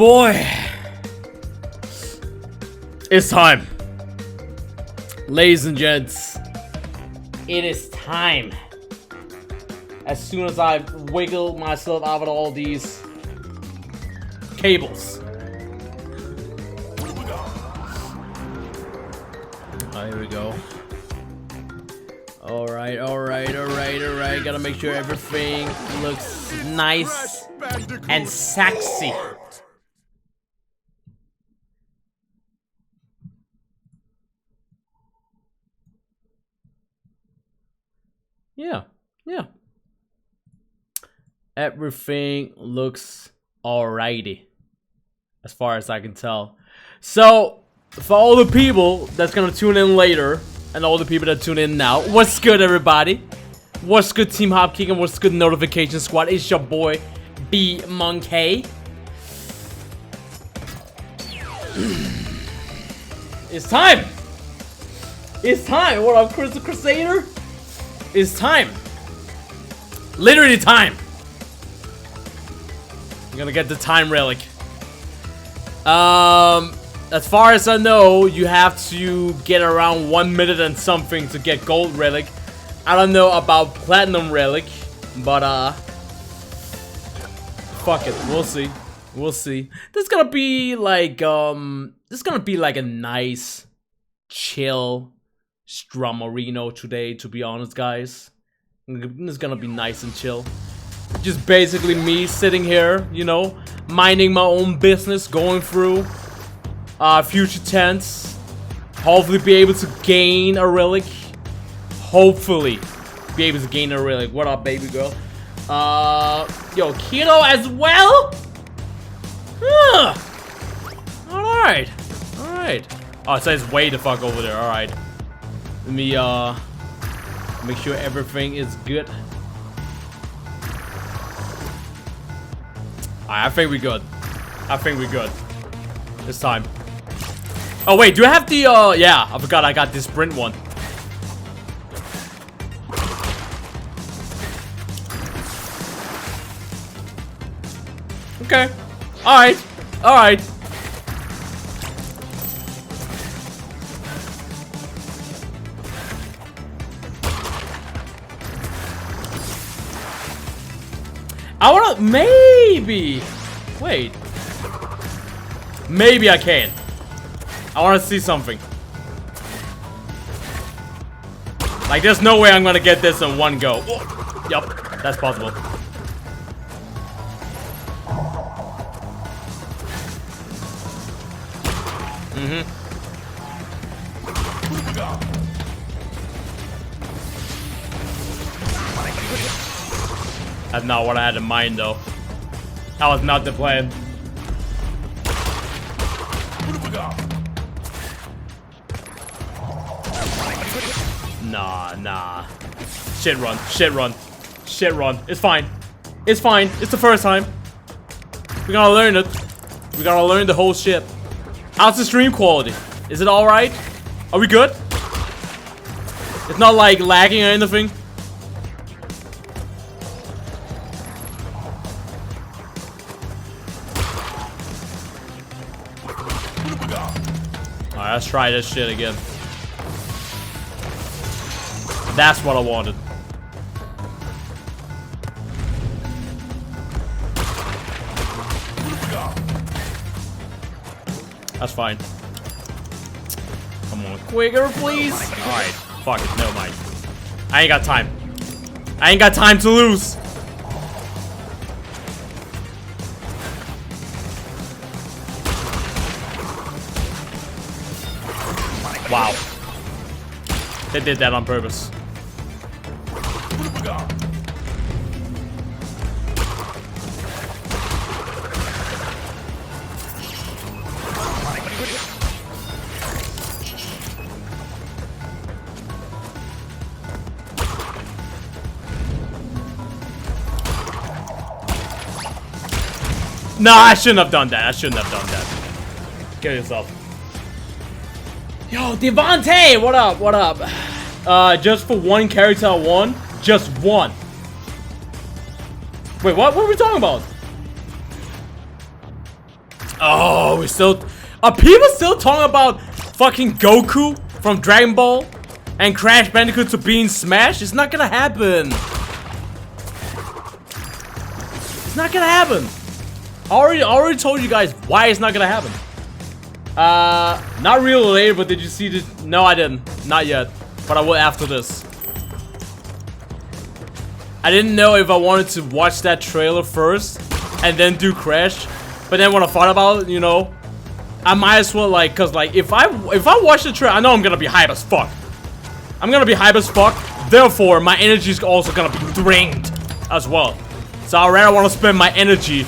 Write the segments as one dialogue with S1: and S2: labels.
S1: boy. It's time. Ladies and gents, it is time. As soon as I wiggle myself out of all these cables. Oh, here we go. Alright. Gotta make sure everything looks nice and sexy. Yeah. Everything looks alrighty, as far as I can tell. So, for all the people that's gonna tune in later, and all the people that tune in now, what's good, everybody? What's good, Team Hopkick, and what's good, Notification Squad? It's your boy, B Monkey. It's time! It's time! What up, Chris the Crusader? It's time! Literally time! I'm gonna get the time relic. As far as I know, you have to get around 1 minute and something to get gold relic. I don't know about platinum relic, but fuck it, we'll see. We'll see. This is gonna be like a nice, chill Strum today, to be honest, guys. It's gonna be nice and chill. Just basically me sitting here, you know, minding my own business, going through future tense. Hopefully be able to gain a relic. Hopefully be able to gain a relic. What up, baby girl? Yo, Keto as well? Alright. Oh, it says way the fuck over there. Alright. Let me make sure everything is good. Alright, I think we're good. It's time. Oh wait, do I have the yeah, I forgot I got this sprint one. Okay. Alright. I wanna maybe wait. Maybe I can. I wanna see something. Like, there's no way I'm gonna get this in one go. Oh, yup, that's possible. That's not what I had in mind, though. That was not the plan. Nah. Shit run. It's fine. It's the first time. We gotta learn it. We gotta learn the whole shit. How's the stream quality? Is it alright? Are we good? It's not like lagging or anything? Alright, let's try this shit again. That's what I wanted. That's fine. Come on, quicker, please. Alright, fuck it, never mind. I ain't got time. I ain't got time to lose. Wow. They did that on purpose. No, I shouldn't have done that. Kill yourself. Yo, Devontae! What up? Just for one character I won? Just one. Wait, what were we talking about? Oh, we still... Are people still talking about fucking Goku from Dragon Ball and Crash Bandicoot to being Smash? It's not gonna happen. It's not gonna happen. I already told you guys why it's not gonna happen. Not real later, but did you see this? No, I didn't. Not yet. But I will after this. I didn't know if I wanted to watch that trailer first and then do Crash. But then when I thought about it, you know, I might as well, like, cause like if I watch the trailer, I know I'm gonna be hype as fuck. I'm gonna be hype as fuck. Therefore, my energy is also gonna be drained as well. So I rather want to spend my energy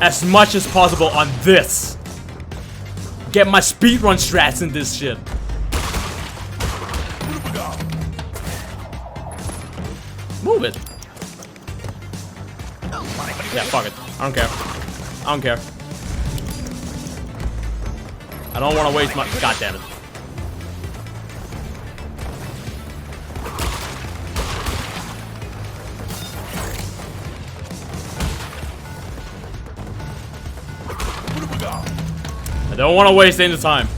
S1: as much as possible on this. Get my speedrun strats in this shit. Move it. Yeah, fuck it. I don't care. I don't care. I don't want to waste my... God damn it. I don't want to waste any time.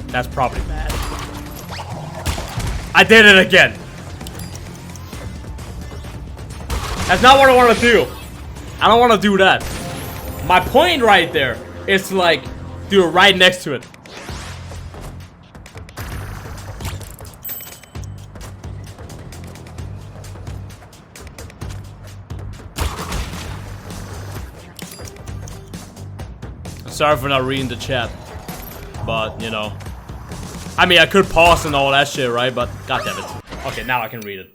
S1: That's probably bad. I did it again. That's not what I want to do. I don't want to do that. My point right there is to, like, do it right next to it. Sorry for not reading the chat, but you know, I mean, I could pause and all that shit, right? But god damn it. Okay, now I can read it.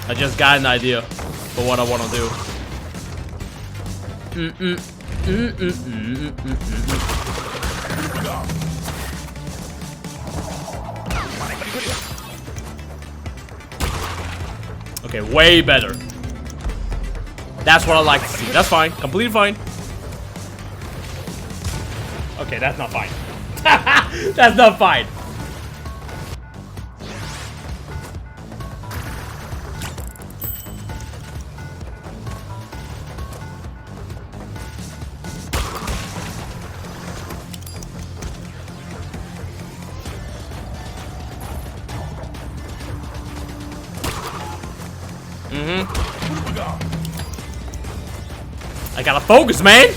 S1: I just got an idea for what I want to do. Okay, way better. That's what I like to see. That's fine. Completely fine. Okay, that's not fine. That's not fine. I gotta focus, man.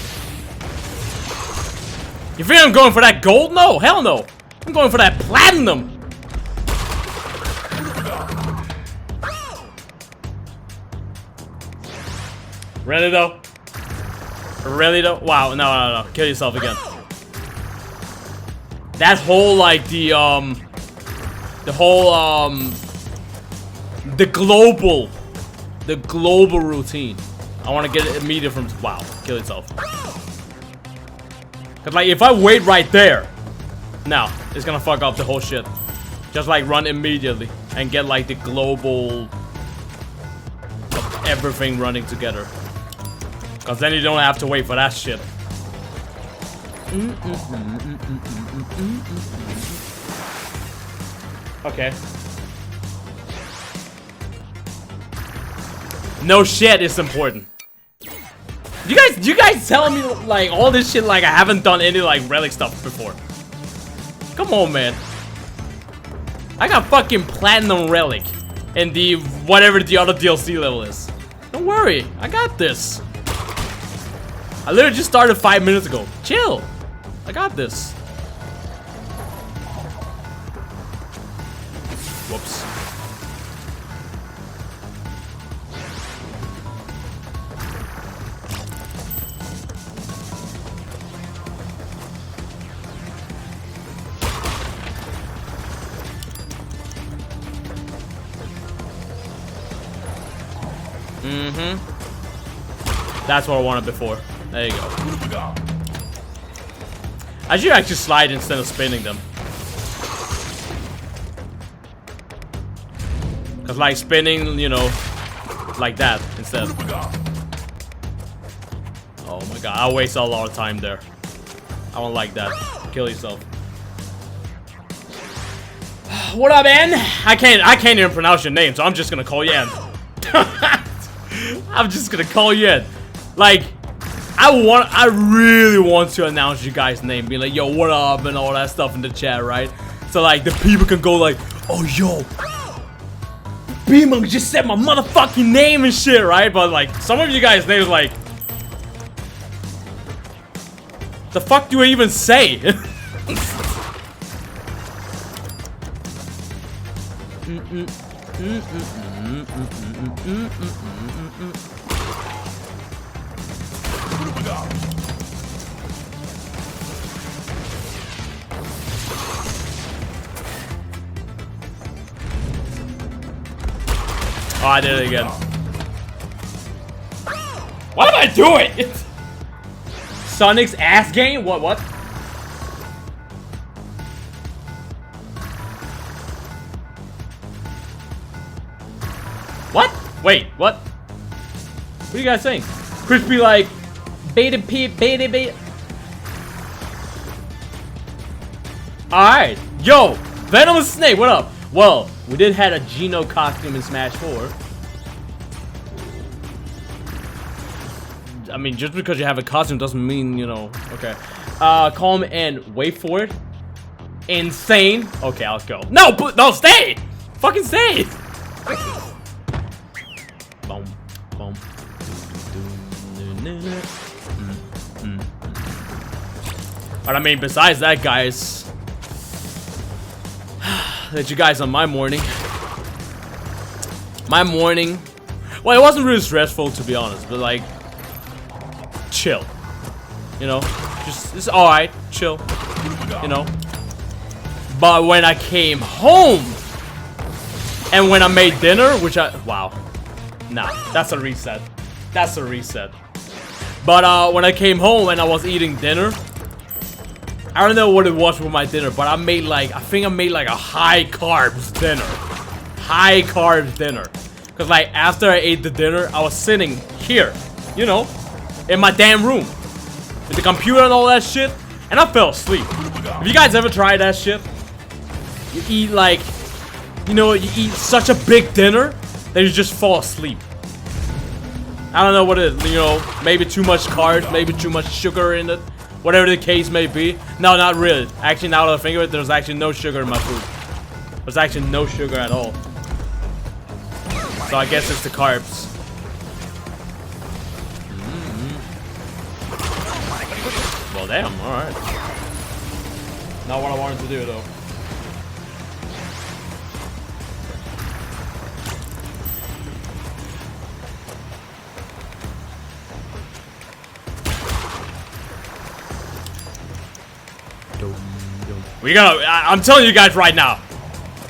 S1: You think I'm going for that gold? No, hell no. I'm going for that platinum. Really though? Really though? Wow, no. Kill yourself again. That whole, like, the global routine. I want to get it immediate from, wow, kill yourself. Cause like if I wait right there, no, it's gonna fuck up the whole shit. Just like run immediately and get like the global of everything running together. Cause then you don't have to wait for that shit. Okay. No shit is important. You guys telling me like all this shit like I haven't done any like relic stuff before. Come on, man. I got fucking platinum relic in the whatever the other DLC level is. Don't worry, I got this. I literally just started 5 minutes ago. Chill. I got this. Whoops. That's what I wanted before. There you go. I should actually slide instead of spinning them. Cause like spinning, you know, like that instead. Oh my god, I waste a lot of time there. I don't like that. Kill yourself. What up, N? I can't even pronounce your name, so I'm just gonna call you N. I'm just gonna call you N. Like, I really want to announce you guys' name, being like, yo, what up, and all that stuff in the chat, right? So like the people can go like, oh yo, B-Monk just said my motherfucking name and shit, right? But like some of you guys' names like, the fuck do I even say? Oh, I did it again. What am I doing? Sonic's ass game? What? What? Wait, what? What are you guys saying? Crispy like beta beta. Alright. Yo, Venomous Snake, what up? Well, we did had a Geno costume in Smash 4. I mean, just because you have a costume doesn't mean, you know, okay. Calm and wait for it. Insane. Okay, let's go. No, no, stay! Fucking stay! Boom, boom. But I mean, besides that, guys, that you guys on my morning. Well, it wasn't really stressful, to be honest, but like, chill. You know, just it's all right, chill. You know. But when I came home and when I made dinner, which wow, nah, that's a reset. That's a reset. But when I came home and I was eating dinner, I don't know what it was with my dinner, but I think I made like a high carbs dinner. High carbs dinner. Cause like after I ate the dinner, I was sitting here, you know, in my damn room with the computer and all that shit, and I fell asleep. Have you guys ever tried that shit? You eat like, you know, you eat such a big dinner that you just fall asleep. I don't know what it is, you know, maybe too much carbs, maybe too much sugar in it, whatever the case may be. No, not really. Actually, now that I think of it, there's actually no sugar in my food. There's actually no sugar at all. So I guess it's the carbs. Well, damn, alright. Not what I wanted to do, though. We're gonna, I'm telling you guys right now,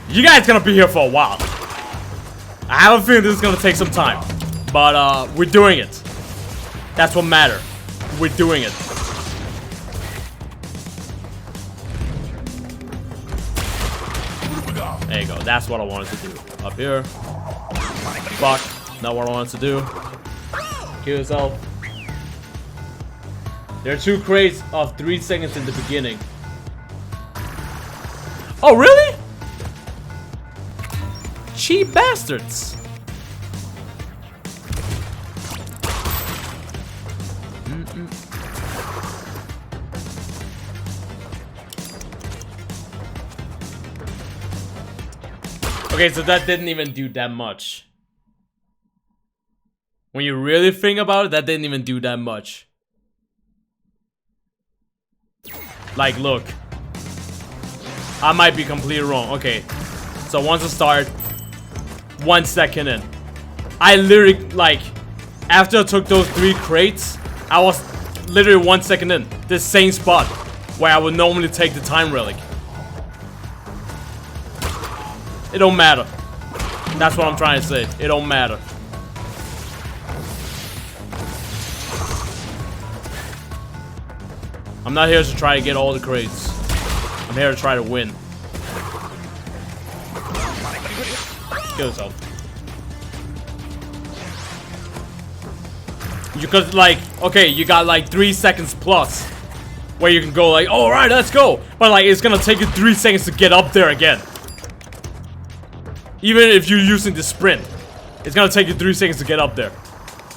S1: you guys gonna be here for a while. I have a feeling this is gonna take some time, but we're doing it. That's what matters. We're doing it. There you go. That's what I wanted to do. Up here. Fuck. Not what I wanted to do. Kill yourself. There are 2 crates of 3 seconds in the beginning. Oh, really? Cheap bastards. Okay, so that didn't even do that much. When you really think about it, that didn't even do that much. Like, look. I might be completely wrong. Okay. So once I start, 1 second in. I literally, like, after I took those 3 crates, I was literally 1 second in. This same spot where I would normally take the time relic. It don't matter. That's what I'm trying to say. It don't matter. I'm not here to try to get all the crates. I'm here to try to win. Kill yourself. You could like, okay, you got like 3 seconds plus where you can go like, oh, all right, let's go. But like, it's gonna take you 3 seconds to get up there again. Even if you're using the sprint, it's gonna take you 3 seconds to get up there.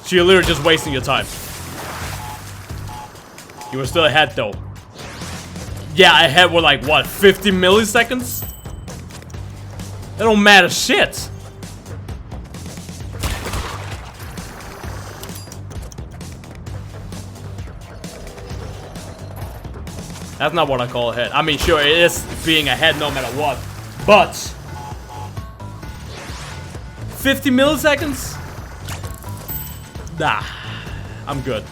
S1: So you're literally just wasting your time. You were still ahead though. Yeah, ahead with like what, 50 milliseconds? That don't matter shit. That's not what I call ahead. I mean, sure, it is being ahead no matter what. But 50 milliseconds? Nah, I'm good.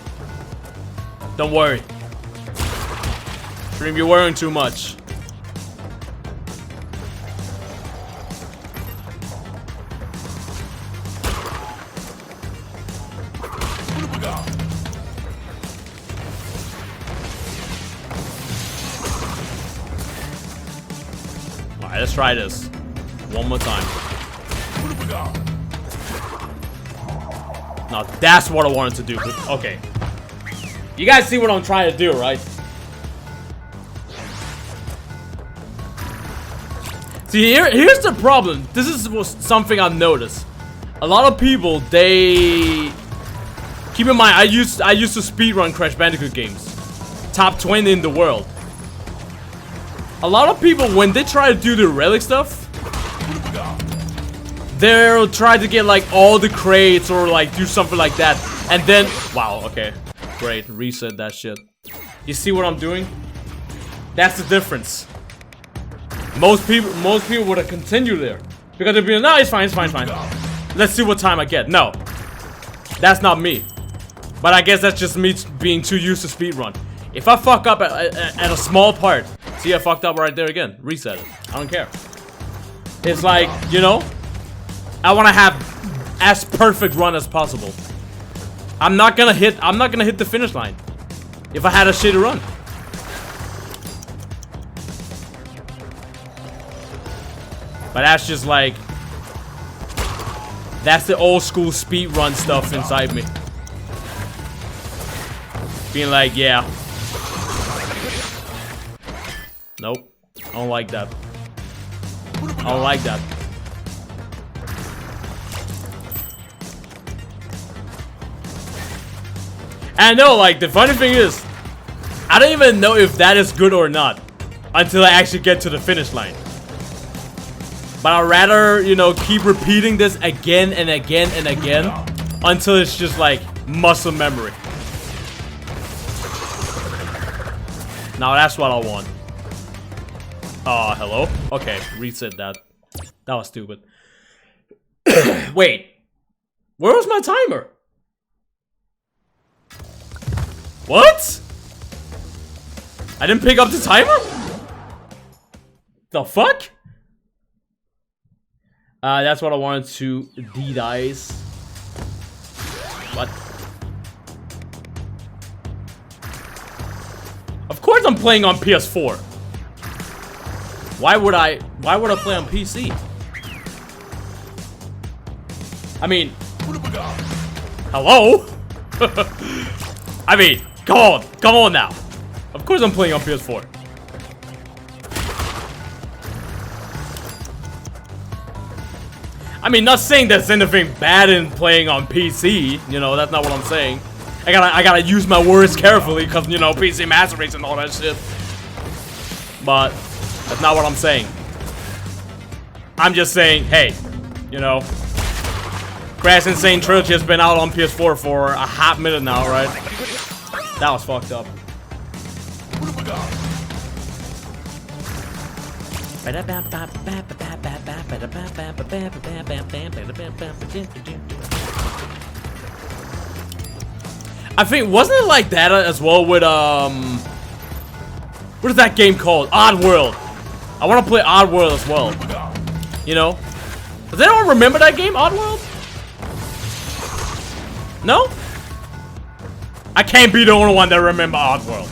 S1: Don't worry. Dream, you're worrying too much. Alright, let's try this. One more time. Now that's what I wanted to do. Okay. You guys see what I'm trying to do, right? See, here's the problem. This is something I've noticed. A lot of people, they... Keep in mind, I used to speedrun Crash Bandicoot games. Top 20 in the world. A lot of people, when they try to do the relic stuff, they'll try to get like all the crates or like do something like that. And then, wow, okay. Great, reset that shit. You see what I'm doing? That's the difference. Most people would have continued there. Because they'd be like, no, it's fine, it's fine, it's fine. Let's see what time I get. No. That's not me. But I guess that's just me being too used to speedrun. If I fuck up at a small part, see I fucked up right there again. Reset it. I don't care. It's like, you know, I want to have as perfect run as possible. I'm not gonna hit the finish line if I had a shitty run. But that's just like, that's the old school speed run stuff inside me. Being like, yeah. Nope. I don't like that. I don't like that. And no, like, the funny thing is, I don't even know if that is good or not until I actually get to the finish line. But I'd rather, you know, keep repeating this again and again and again until it's just like muscle memory. Now that's what I want. Hello? Okay, reset that. That was stupid. Wait. Where was my timer? What? I didn't pick up the timer? The fuck? That's what I wanted to de-dice. What? Of course I'm playing on PS4. Why would I play on PC? I mean, hello? I mean, come on now. Of course I'm playing on PS4. I mean, not saying there's anything bad in playing on PC. You know, that's not what I'm saying. I gotta use my words carefully because, you know, PC Master Race and all that shit. But that's not what I'm saying. I'm just saying, hey, you know, Crash and Sane Trilogy has been out on PS4 for a hot minute now, right? That was fucked up. I think, wasn't it like that as well with, what is that game called? Oddworld. I want to play Oddworld as well. You know? Does anyone remember that game, Oddworld? No? I can't be the only one that remember Oddworld.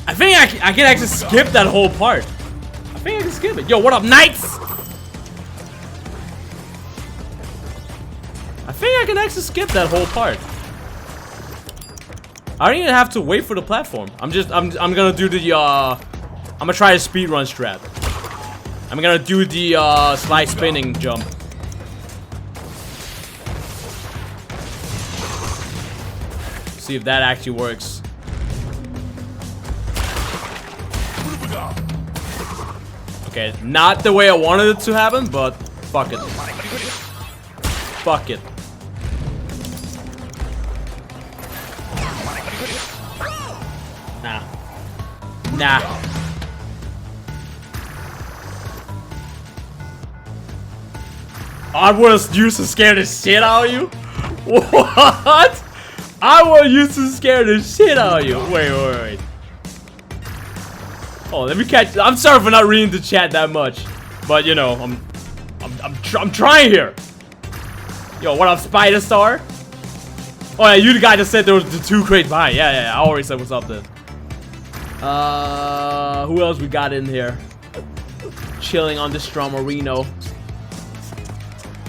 S1: I think I can actually skip that whole part. I think I can skip it. Yo, what up, Knights? I think I can actually skip that whole part. I don't even have to wait for the platform. I'm gonna do the I'm gonna try a speedrun strat. I'm gonna do the slide spinning jump. See if that actually works. Okay, not the way I wanted it to happen, but fuck it. Fuck it. Nah. Nah. Oddworld used to scare the shit out of you? What? Oddworld used to scare the shit out of you. Wait. Oh, let me catch. I'm sorry for not reading the chat that much, but you know, I'm trying here. Yo, what up, Spider Star? Oh yeah, you the guy that said there was the 2 crates behind. Yeah, I already said what's up then. Who else we got in here? Chilling on this Stromerino.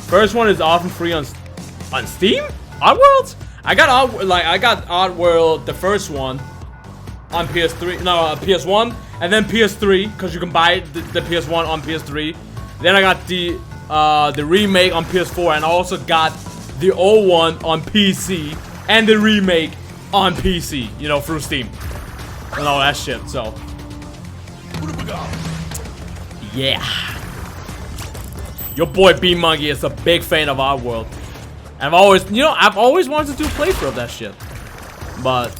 S1: First one is often free on Steam? Oddworld? I got Oddworld, the first one, on PS3. No, PS1, and then PS3, because you can buy the PS1 on PS3. Then I got the remake on PS4, and I also got the old one on PC and the remake on PC. You know, through Steam and all that shit. So, yeah. Your boy B Monkey is a big fan of Oddworld. And I've always wanted to do a playthrough of that shit. But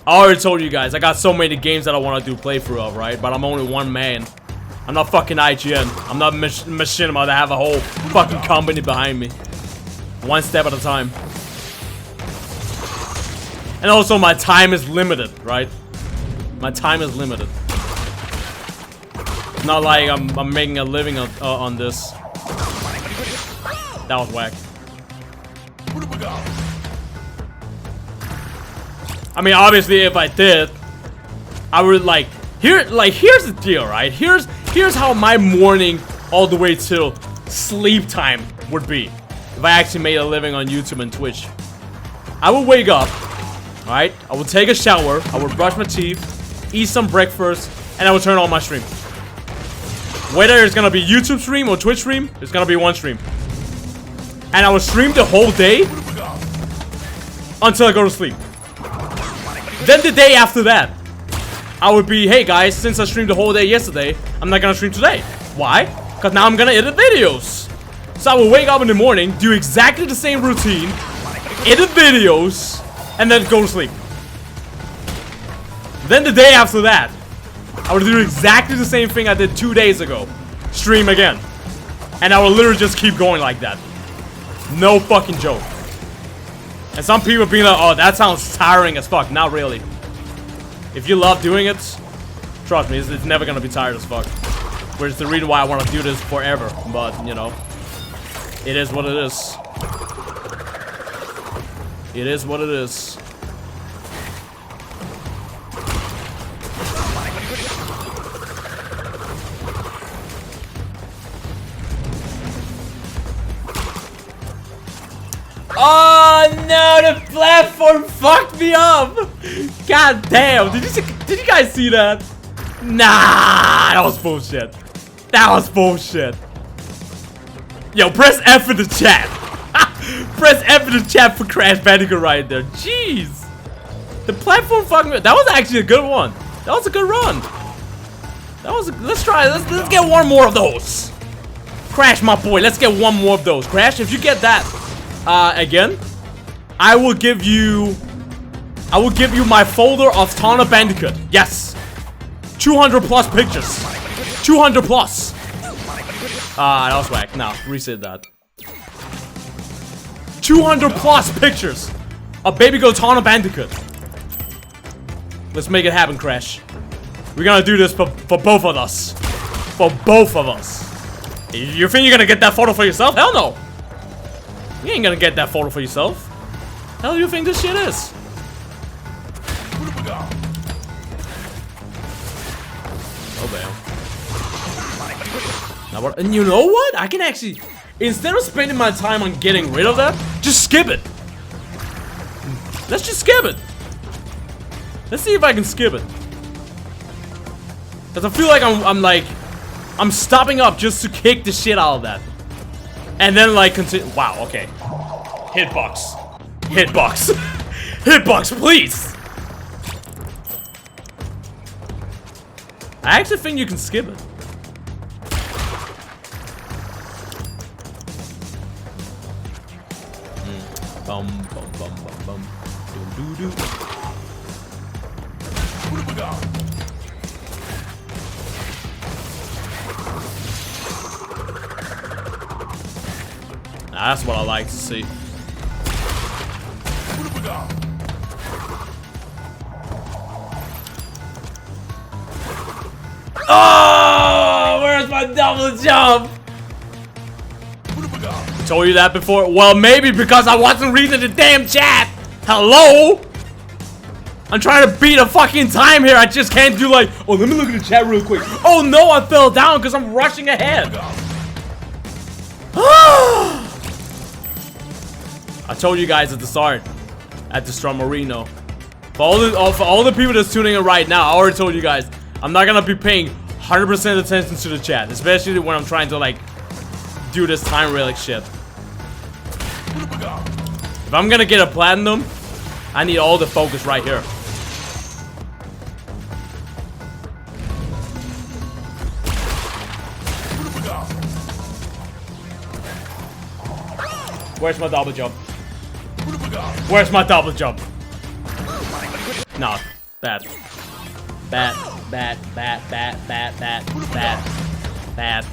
S1: I already told you guys, I got so many games that I want to do a playthrough of, right? But I'm only one man. I'm not fucking IGN. I'm not machinima to have a whole fucking company behind me. One step at a time. And also my time is limited, right? My time is limited. It's not like I'm making a living on this. That was whack. I mean, obviously, if I did, I would here's the deal, right? Here's how my morning all the way till sleep time would be if I actually made a living on YouTube and Twitch. I would wake up, right? I would take a shower, I would brush my teeth, eat some breakfast, and I would turn on my stream. Whether it's gonna be YouTube stream or Twitch stream, it's gonna be one stream. And I would stream the whole day until I go to sleep. Then the day after that, I would be, hey guys, since I streamed the whole day yesterday, I'm not gonna stream today. Why? Because now I'm gonna edit videos. So I will wake up in the morning, do exactly the same routine, edit videos, and then go to sleep. Then the day after that, I would do exactly the same thing I did 2 days ago. Stream again. And I will literally just keep going like that. No fucking joke. And some people being like, oh, that sounds tiring as fuck. Not really. If you love doing it, trust me, it's never gonna be tired as fuck. Which is the reason why I want to do this forever. But, you know, it is what it is. It is what it is. Oh no, the platform fucked me up! God damn, did you guys see that? Nah, that was bullshit. That was bullshit. Yo, press F in the chat. Press F in the chat for Crash Bandicoot right there. Jeez. The platform fucked me up. That was actually a good one. That was a good run. That was let's try, let's get one more of those. Crash, my boy, let's get one more of those. Crash, if you get that again, I will give you my folder of Ton of Bandicoot. Yes. 200 plus pictures. 200 plus. That was whack. No, reset that. 200 plus pictures of Baby Goat Ton of Bandicoot. Let's make it happen, Crash. We're gonna do this for both of us. For both of us. You think you're gonna get that photo for yourself? Hell no. You ain't gonna get that photo for yourself. Hell do you think this shit is? bam. Now what? And you know what? I can actually, instead of spending my time on getting rid of that, just skip it. Let's just skip it. Let's see if I can skip it. Cause I feel like I'm stopping up just to kick the shit out of that. And then like continue. Wow, okay. Hitbox. Hitbox. Hitbox, please. I actually think you can skip it. Bum bum bum bum bum. Do do do. That's what I like to see. Oh, where's my double jump? Told you that before. Well, maybe because I wasn't reading the damn chat. Hello? I'm trying to beat a fucking time here. I just can't do like, oh, let me look at the chat real quick. Oh no, I fell down because I'm rushing ahead. I told you guys at the start, at the Stromorino. For all the people that's tuning in right now, I already told you guys, I'm not gonna be paying 100% attention to the chat, especially when I'm trying to like do this time relic shit. If I'm gonna get a platinum, I need all the focus right here. Where's my double jump? Where's my double jump? No, bad. Bad, bad, bad, bad, bad, bad, bad, bad.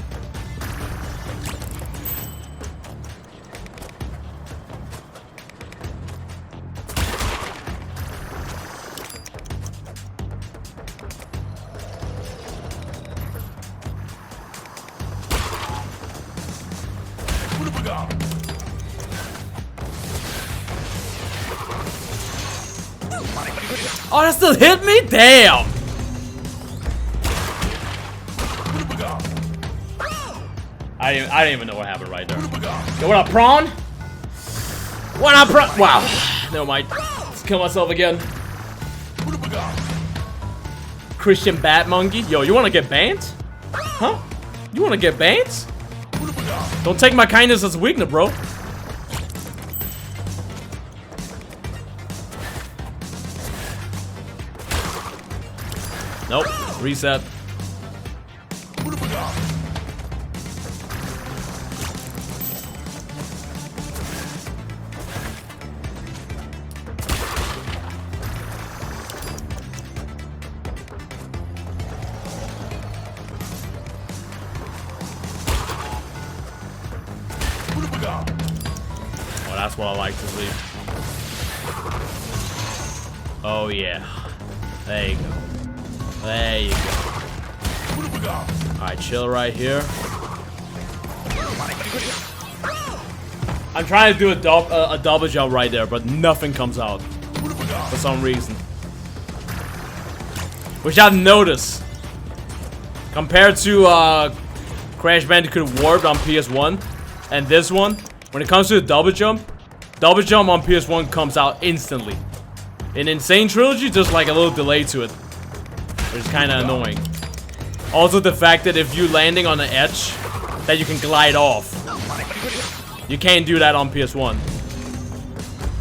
S1: Oh, that still hit me? Damn! I didn't even know what happened right there. Yo, what up, prawn? What up, prawn? Wow. Never mind. Let's kill myself again. Christian Bat Monkey. Yo, you wanna get banned? Huh? You wanna get banned? Don't take my kindness as weakness, bro. Nope. Reset. Well, that's what I like to see. Oh yeah. There you go. There you go. Alright, chill right here. I'm trying to do a double jump right there, but nothing comes out for some reason. Which I've noticed. Compared to Crash Bandicoot Warped on PS1 and this one, when it comes to the double jump on PS1 comes out instantly. In Insane Trilogy, just like a little delay to it. Which is kind of annoying. Also the fact that if you're landing on the edge, that you can glide off. You can't do that on PS1.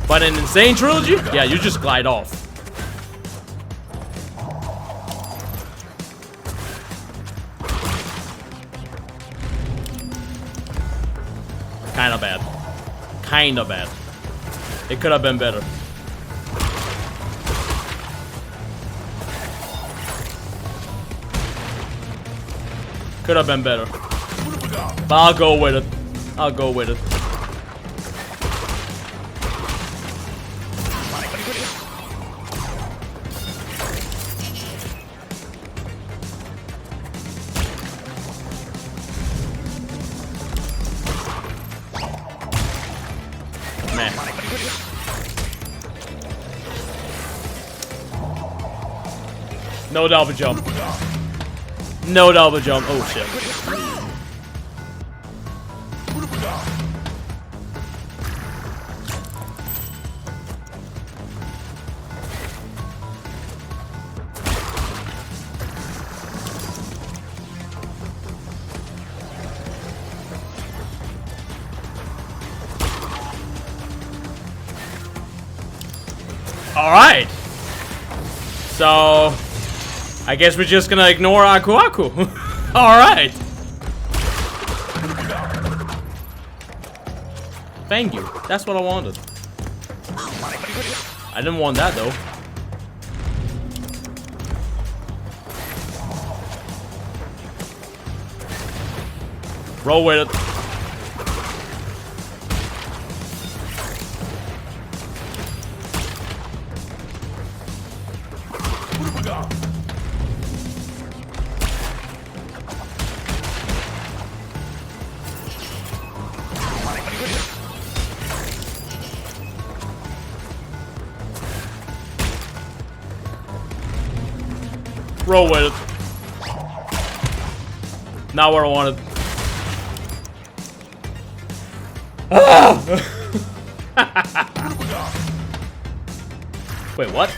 S1: But in Insane Trilogy, yeah, you just glide off. Kinda bad. Kinda bad. It could have been better. Could have been better. But I'll go with it. I'll go with it. Man. No double jump. No double jump. Oh shit. Alright. So I guess we're just gonna ignore Aku Aku. Alright. Thank you. That's what I wanted. I didn't want that though. Roll with it. Roll with it. Not where I wanted. Ah! Wait, what?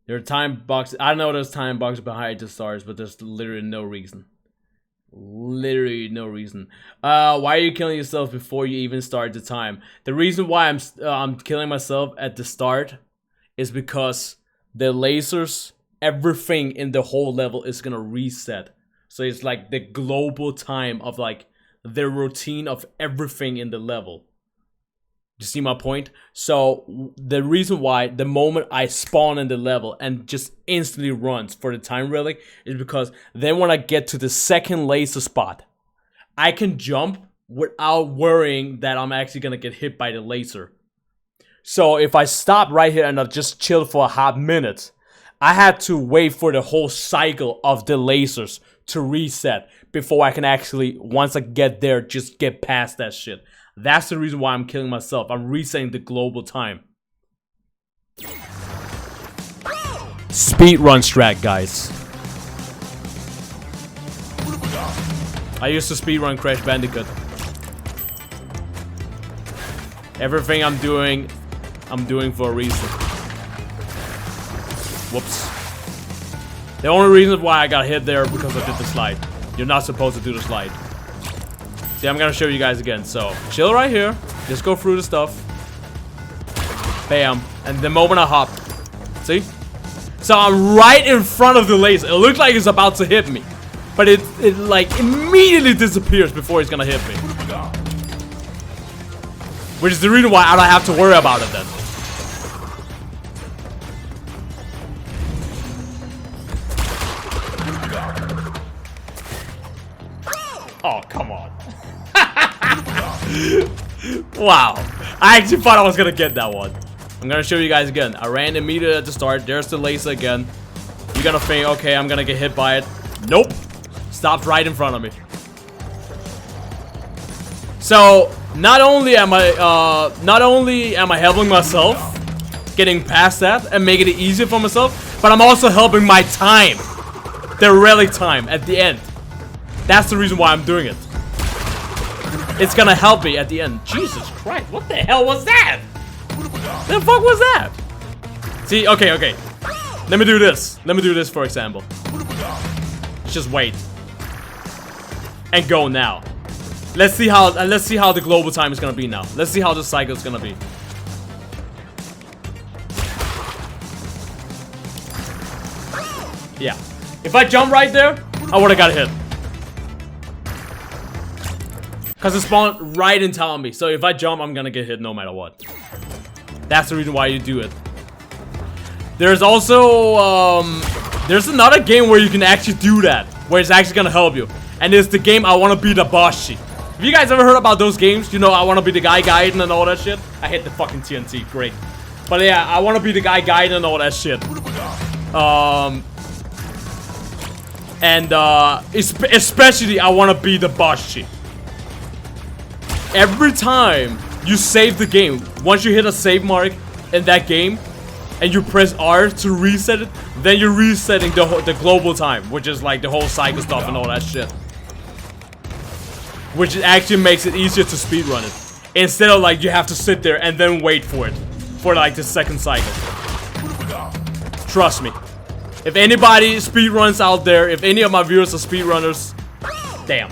S1: There are time boxes. I know there's time boxes behind the stars, but there's literally no reason. Literally no reason. Why are you killing yourself before you even start the time? The reason why I'm killing myself at the start is because the lasers, everything in the whole level is gonna reset. So it's like the global time of like the routine of everything in the level. You see my point? So the reason why the moment I spawn in the level and just instantly runs for the time relic is because then when I get to the second laser spot, I can jump without worrying that I'm actually gonna get hit by the laser. So if I stop right here and I just chill for a hot minute, I had to wait for the whole cycle of the lasers to reset before I can actually, once I get there, just get past that shit. That's the reason why I'm killing myself. I'm resetting the global time. Speedrun strat, guys. I used to speedrun Crash Bandicoot. Everything I'm doing for a reason. Whoops. The only reason why I got hit there because I did the slide. You're not supposed to do the slide. See, I'm gonna show you guys again. So, chill right here. Just go through the stuff. Bam. And the moment I hop. See? So, I'm right in front of the laser. It looks like it's about to hit me. But it like, immediately disappears before it's gonna hit me. Which is the reason why I don't have to worry about it then. Oh, come on. Wow. I actually thought I was gonna get that one. I'm gonna show you guys again. I ran immediately at the start. There's the laser again. You're gonna think, okay, I'm gonna get hit by it. Nope. Stopped right in front of me. So, not only am I helping myself getting past that and making it easier for myself, but I'm also helping my time. The relic time at the end. That's the reason why I'm doing it. It's gonna help me at the end. Jesus Christ, what the hell was that? The fuck was that? See, okay. Let me do this. Let me do this for example. Just wait. And go now. Let's see how the global time is gonna be now. Let's see how the cycle is gonna be. Yeah. If I jump right there, I would've got hit. Because it spawned right in top of me. So if I jump, I'm gonna get hit no matter what. That's the reason why you do it. There's also, there's another game where you can actually do that. Where it's actually gonna help you. And it's the game I Wanna Be the Boss. Have you guys ever heard about those games? You know, I Wanna Be the Guy Guiding and all that shit. I hit the fucking TNT, great. But yeah, I Wanna Be the Guy Guiding and all that shit. Especially I Wanna Be the Boss. Every time you save the game, once you hit a save mark in that game, and you press R to reset it, then you're resetting the global time, which is like the whole cycle stuff and all that shit. Which actually makes it easier to speedrun it. Instead of like you have to sit there and then wait for it. For like the second cycle. Trust me. If anybody speedruns out there, if any of my viewers are speedrunners, damn.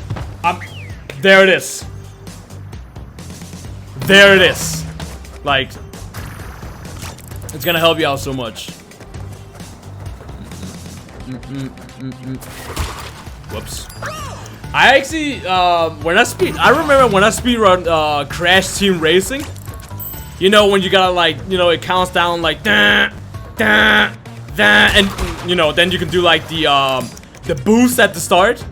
S1: There it is. There it is. Like, it's gonna help you out so much. Whoops. I actually, I remember when I speedrun Crash Team Racing. You know, when you gotta like, you know, it counts down like da, da, da, and you know, then you can do like the boost at the start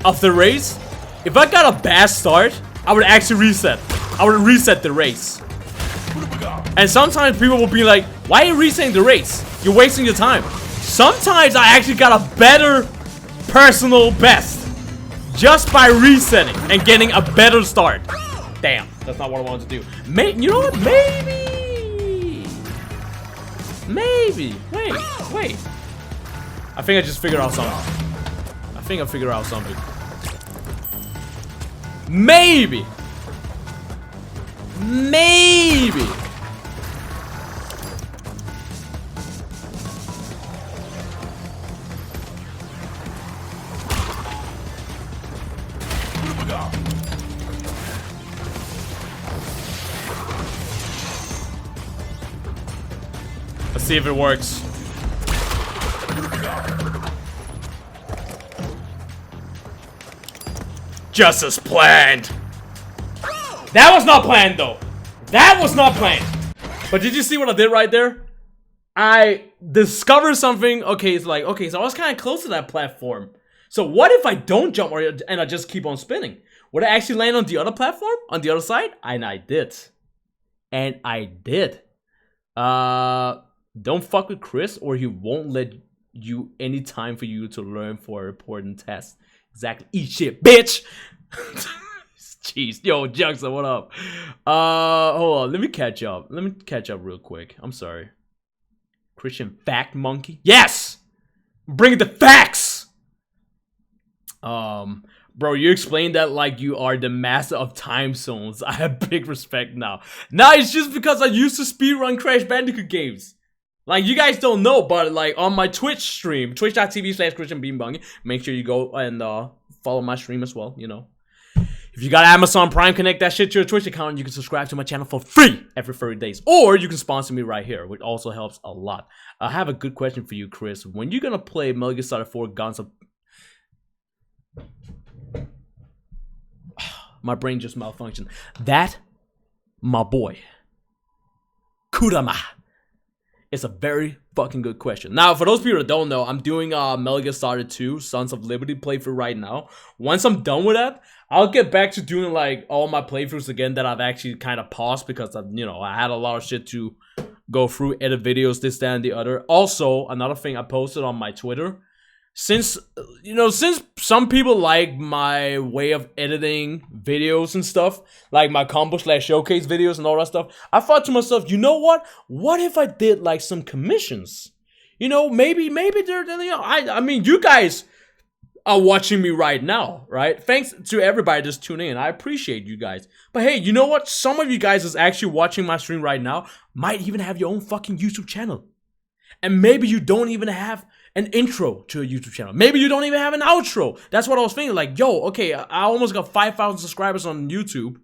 S1: of the race. If I got a bad start, I would actually reset. I would reset the race. And sometimes people will be like, why are you resetting the race? You're wasting your time. Sometimes I actually got a better personal best just by resetting and getting a better start. Damn, that's not what I wanted to do. You know what? Maybe. Wait. I think I just figured out something. Maybe. Let's see if it works. Just as planned. That was not planned though. That was not planned. But did you see what I did right there? I discovered something. Okay, it's like, okay, so I was kind of close to that platform. So what if I don't jump and I just keep on spinning? Would I actually land on the other platform? On the other side? And I did. Don't fuck with Chris or he won't let you any time for you to learn for a important test. Exactly. Eat shit, bitch! Jeez, yo, Juxta, what up? Hold on, let me catch up real quick. I'm sorry. Christian Fact Monkey? Yes! Bring the facts! Bro, you explained that like you are the master of time zones. I have big respect now. Nah, it's just because I used to speedrun Crash Bandicoot games. Like, you guys don't know, but like on my Twitch stream, twitch.tv/ChristianBeanBungy, make sure you go and follow my stream as well, you know. If you got Amazon Prime, connect that shit to your Twitch account and you can subscribe to my channel for free every 30 days. Or you can sponsor me right here, which also helps a lot. I have a good question for you, Chris. When you gonna play Metal Gear Solid 4 Guns of... My brain just malfunctioned. That, my boy, Kurama, is a very fucking good question. Now, for those people that don't know, I'm doing Metal Gear Solid 2 Sons of Liberty playthrough right now. Once I'm done with that, I'll get back to doing like all my playthroughs again that I've actually kind of paused because I had a lot of shit to go through, edit videos, this, that, and the other. Also, another thing I posted on my Twitter, since some people like my way of editing videos and stuff, like my combo/showcase videos and all that stuff, I thought to myself, you know what? What if I did like some commissions? You know, maybe they're, I mean, you guys are watching me right now, right? Thanks to everybody that's tuning in. I appreciate you guys. But hey, you know what? Some of you guys that's actually watching my stream right now might even have your own fucking YouTube channel. And maybe you don't even have an intro to a YouTube channel. Maybe you don't even have an outro. That's what I was thinking. Like, yo, okay, I almost got 5,000 subscribers on YouTube.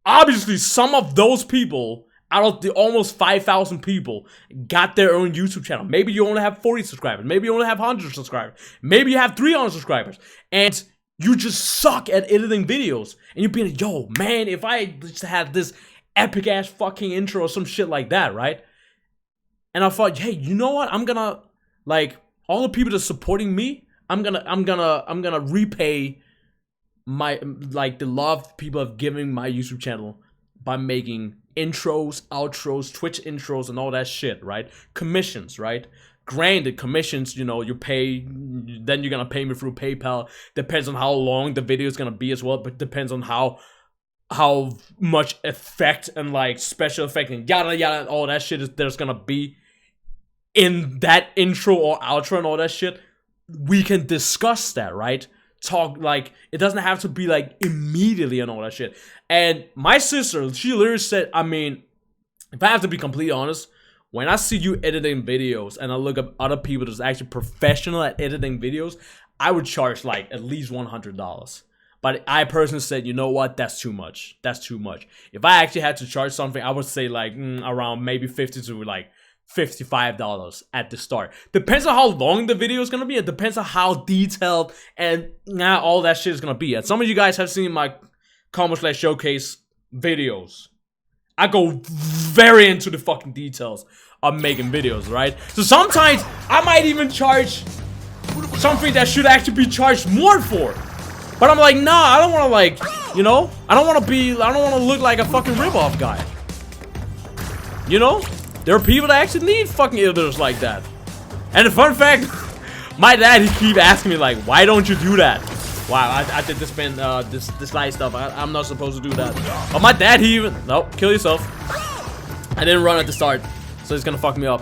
S1: Obviously, some of those people, out of the almost 5,000 people, got their own YouTube channel. Maybe you only have 40 subscribers. Maybe you only have 100 subscribers. Maybe you have 300 subscribers. And you just suck at editing videos. And you're being like, yo, man, if I just had this epic ass fucking intro or some shit like that, right? And I thought, hey, you know what? I'm gonna, like, all the people that's supporting me, I'm gonna repay my, like, the love people have given my YouTube channel by making intros, outros, Twitch intros, and all that shit, right? Commissions, right? Granted, commissions, you know, you pay, then you're gonna pay me through PayPal. Depends on how long the video is gonna be as well, but depends on how how much effect and like special effect and yada yada, all that shit there's gonna be in that intro or outro and all that shit, we can discuss that, right? Talk, like, it doesn't have to be like immediately and all that shit. And my sister, she literally said, I mean, if I have to be completely honest, when I see you editing videos and I look up other people that's actually professional at editing videos, I would charge like at least $100. But I personally said, you know what? That's too much. That's too much. If I actually had to charge something, I would say like around maybe $50 to like $55 at the start. Depends on how long the video is gonna be. It depends on how detailed and all that shit is gonna be. And some of you guys have seen my combo slash showcase videos. I go very into the fucking details of making videos, right? So sometimes I might even charge something that should actually be charged more for. But I'm like, nah, I don't want to, like, you know, I don't want to look like a fucking ripoff guy. You know, there are people that actually need fucking editors like that. And the fun fact, my dad, he keep asking me like, why don't you do that? Wow, I did this light stuff. I'm not supposed to do that. But my dad, he even, nope, kill yourself. I didn't run at the start, so he's gonna fuck me up.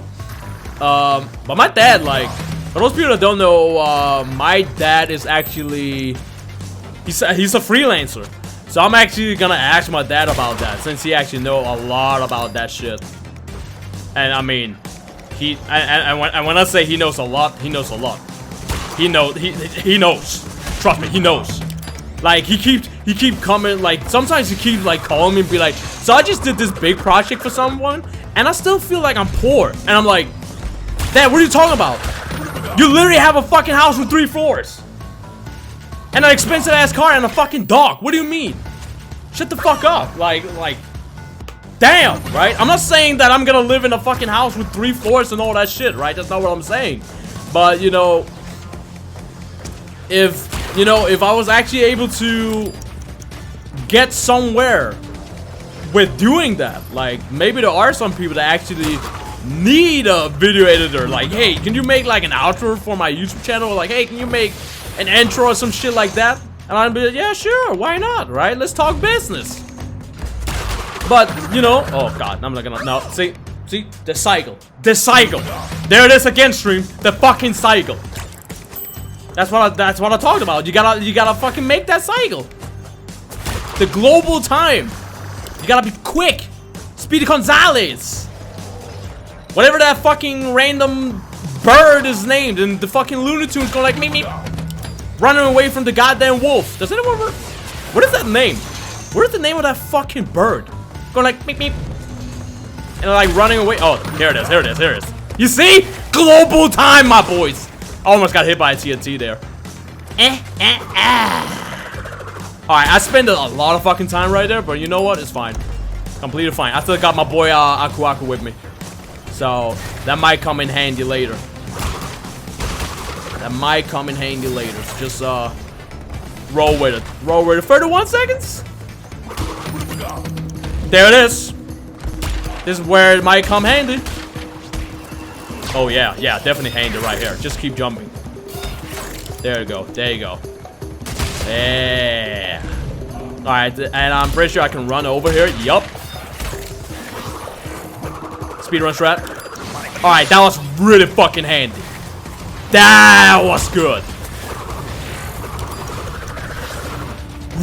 S1: But my dad, like, for those people that don't know, my dad is actually, he's a freelancer. So I'm actually gonna ask my dad about that, since he actually know a lot about that shit. And I mean, and when I say he knows a lot, he knows a lot. He knows. Trust me, he knows. Like, he keep coming, like, sometimes he keeps like calling me and be like, so I just did this big project for someone and I still feel like I'm poor. And I'm like, Dad, what are you talking about? You literally have a fucking house with 3 floors and an expensive ass car and a fucking dog. What do you mean? Shut the fuck up. Like damn, right? I'm not saying that I'm gonna live in a fucking house with 3 floors and all that shit, right? That's not what I'm saying. But, you know, if I was actually able to get somewhere with doing that, like, maybe there are some people that actually need a video editor. Like, hey, can you make like an outro for my YouTube channel? Or like, hey, can you make an intro or some shit like that? And I'd be like, yeah, sure, why not, right? Let's talk business. But, you know, oh god, I'm not gonna, no, see, the cycle. There it is again, stream, the fucking cycle. That's what I talked about. You gotta fucking make that cycle. The global time. You gotta be quick. Speedy Gonzalez. Whatever that fucking random bird is named, and the fucking Looney Tunes going like me, running away from the goddamn wolf. Does anyone remember? What is that name? What is the name of that fucking bird? Going like meep, and like running away. Oh, here it is. You see? Global time, my boys. Almost got hit by a TNT there. Alright, I spent a lot of fucking time right there, but you know what? It's fine. Completely fine. I still got my boy Aku Aku with me. So, that might come in handy later. Just, roll with it. 31 seconds? There it is. This is where it might come handy. Oh yeah, definitely handy right here. Just keep jumping. There you go. Yeah. Alright, and I'm pretty sure I can run over here. Yup. Speedrun strat. Alright, that was really fucking handy. That was good.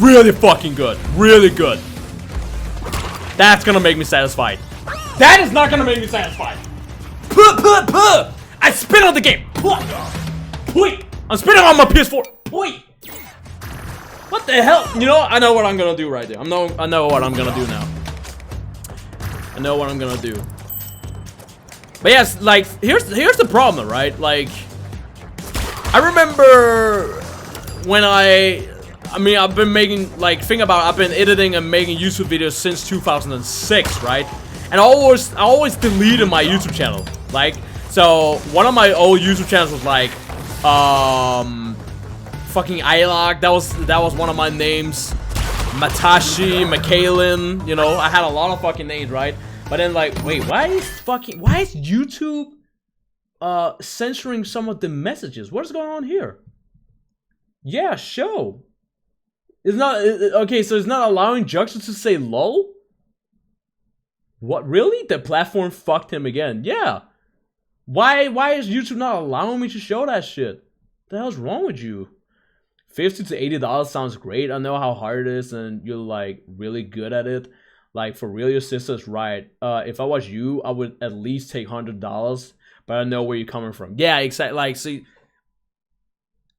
S1: Really fucking good. Really good. That's gonna make me satisfied. That is not gonna make me satisfied. I spit on the game. I'm spitting on my PS4. What the hell? You know, I know what I'm gonna do right there. I know what I'm gonna do now. I know what I'm gonna do. But yes, like, here's the problem, right? Like, I remember when I've been making, like, I've been editing and making YouTube videos since 2006, right? And I always deleted my YouTube channel. Like, so one of my old YouTube channels was like, fucking Ilog. That was one of my names. Matashi, Mikhailin. You know, I had a lot of fucking names, right? But then, like, wait, why is YouTube censoring some of the messages? What is going on here? Yeah, show. It's not okay. So it's not allowing Juxta to say lol. What, really? The platform fucked him again. Yeah. Why is YouTube not allowing me to show that shit? What the hell's wrong with you? $50 to $80 sounds great. I know how hard it is and you're like really good at it. Like for real, your sister's right. If I was you, I would at least take $100, but I know where you're coming from. Yeah, exactly. Like, see,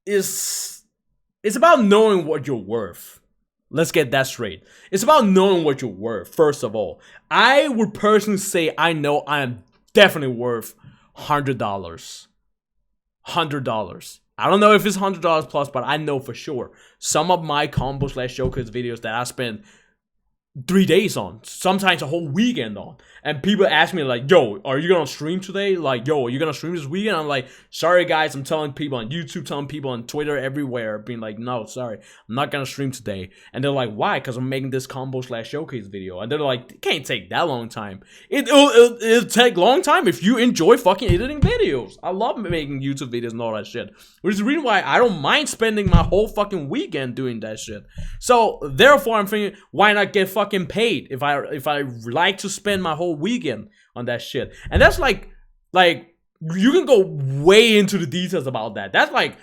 S1: it's about knowing what you're worth. Let's get that straight. It's about knowing what you're worth, first of all. I would personally say I know I am definitely worth $100. $100. I don't know if it's $100 plus, but I know for sure. Some of my combo/showcase videos that I spend 3 days on, sometimes a whole weekend on, and people ask me like, yo, are you gonna stream today? Like, yo, are you gonna stream this weekend? I'm like, sorry guys, I'm telling people on YouTube, telling people on Twitter, everywhere, being like, no, sorry, I'm not gonna stream today. And they're like, why? Because I'm making this combo/showcase video. And they're like, it can't take that long time. It'll take long time if you enjoy fucking editing videos. I love making YouTube videos and all that shit, which is the reason why I don't mind spending my whole fucking weekend doing that shit. So therefore I'm thinking, why not get fucking paid if I like to spend my whole weekend on that shit? And that's like you can go way into the details about that. That's like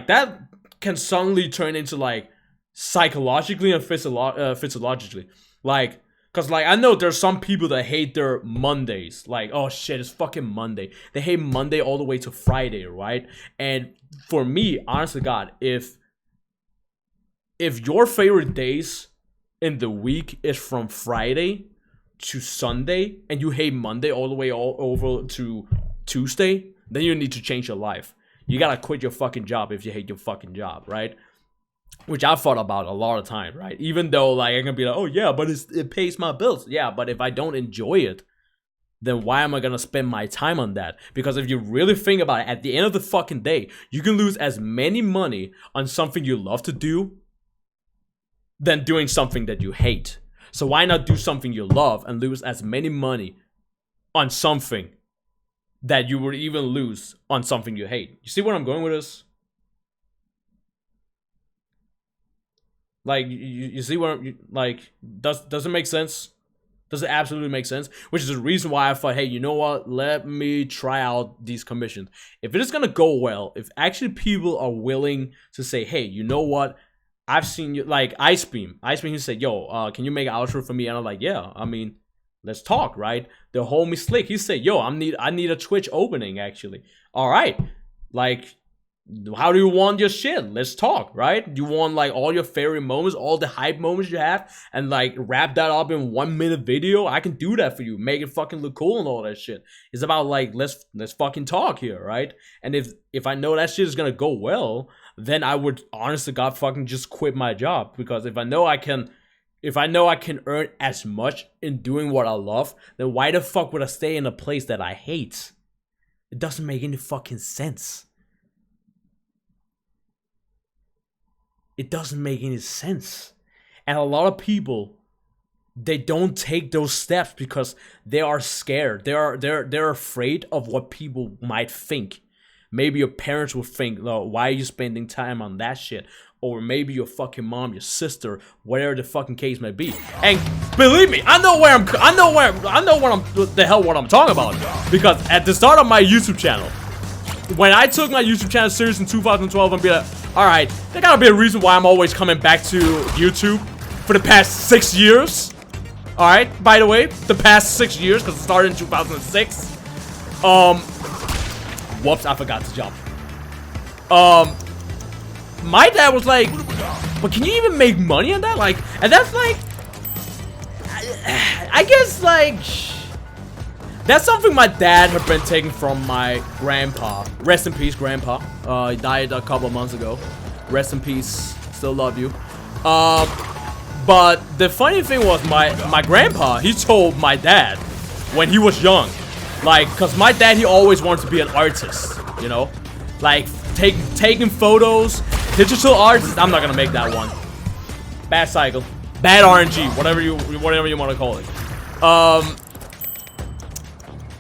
S1: that can suddenly turn into like psychologically and physiologically, like, because like I know there's some people that hate their Mondays, like, oh shit, it's fucking Monday. They hate Monday all the way to Friday, right? And for me, honestly, God, if your favorite days in the week is from Friday to Sunday, and you hate Monday all the way all over to Tuesday, then you need to change your life. You gotta quit your fucking job if you hate your fucking job, right? Which I've thought about a lot of time, right? Even though like I can be like, oh yeah, but it pays my bills. Yeah, but if I don't enjoy it, then why am I gonna spend my time on that? Because if you really think about it, at the end of the fucking day, you can lose as many money on something you love to do than doing something that you hate. So why not do something you love and lose as many money on something that you would even lose on something you hate? You see where I'm going with this? Like, you see where like, does it make sense? Does it absolutely make sense? Which is the reason why I thought, hey, you know what? Let me try out these commissions. If it is gonna go well, if actually people are willing to say, hey, you know what? I've seen you, like Icebeam, he said, yo, can you make an outro for me? And I'm like, yeah, I mean, let's talk, right? The homie Slick, he said, yo, I need a Twitch opening, actually. All right, like, how do you want your shit? Let's talk, right? You want like all your favorite moments, all the hype moments you have, and like wrap that up in 1 minute video? I can do that for you, make it fucking look cool and all that shit. It's about like, let's fucking talk here, right? And if I know that shit is gonna go well, then I would honestly God fucking just quit my job. Because if I know I can earn as much in doing what I love, then why the fuck would I stay in a place that I hate? It doesn't make any fucking sense. It doesn't make any sense. And a lot of people, they don't take those steps because they are scared. They're afraid of what people might think. Maybe your parents will think, oh, why are you spending time on that shit? Or maybe your fucking mom, your sister, whatever the fucking case may be. And believe me, I know what I'm talking about. Because at the start of my YouTube channel, when I took my YouTube channel serious in 2012, and be like, all right, there gotta be a reason why I'm always coming back to YouTube for the past 6 years. All right, by the way, the past 6 years, because it started in 2006. Whoops, I forgot to jump. My dad was like, but can you even make money on that? Like, and that's like, I guess like, that's something my dad had been taking from my grandpa. Rest in peace, grandpa. He died a couple of months ago. Rest in peace, still love you. But the funny thing was my grandpa, he told my dad when he was young, like, cause my dad, he always wanted to be an artist, you know, like taking photos, digital artist. I'm not gonna make that one. Bad cycle, bad RNG, whatever you want to call it.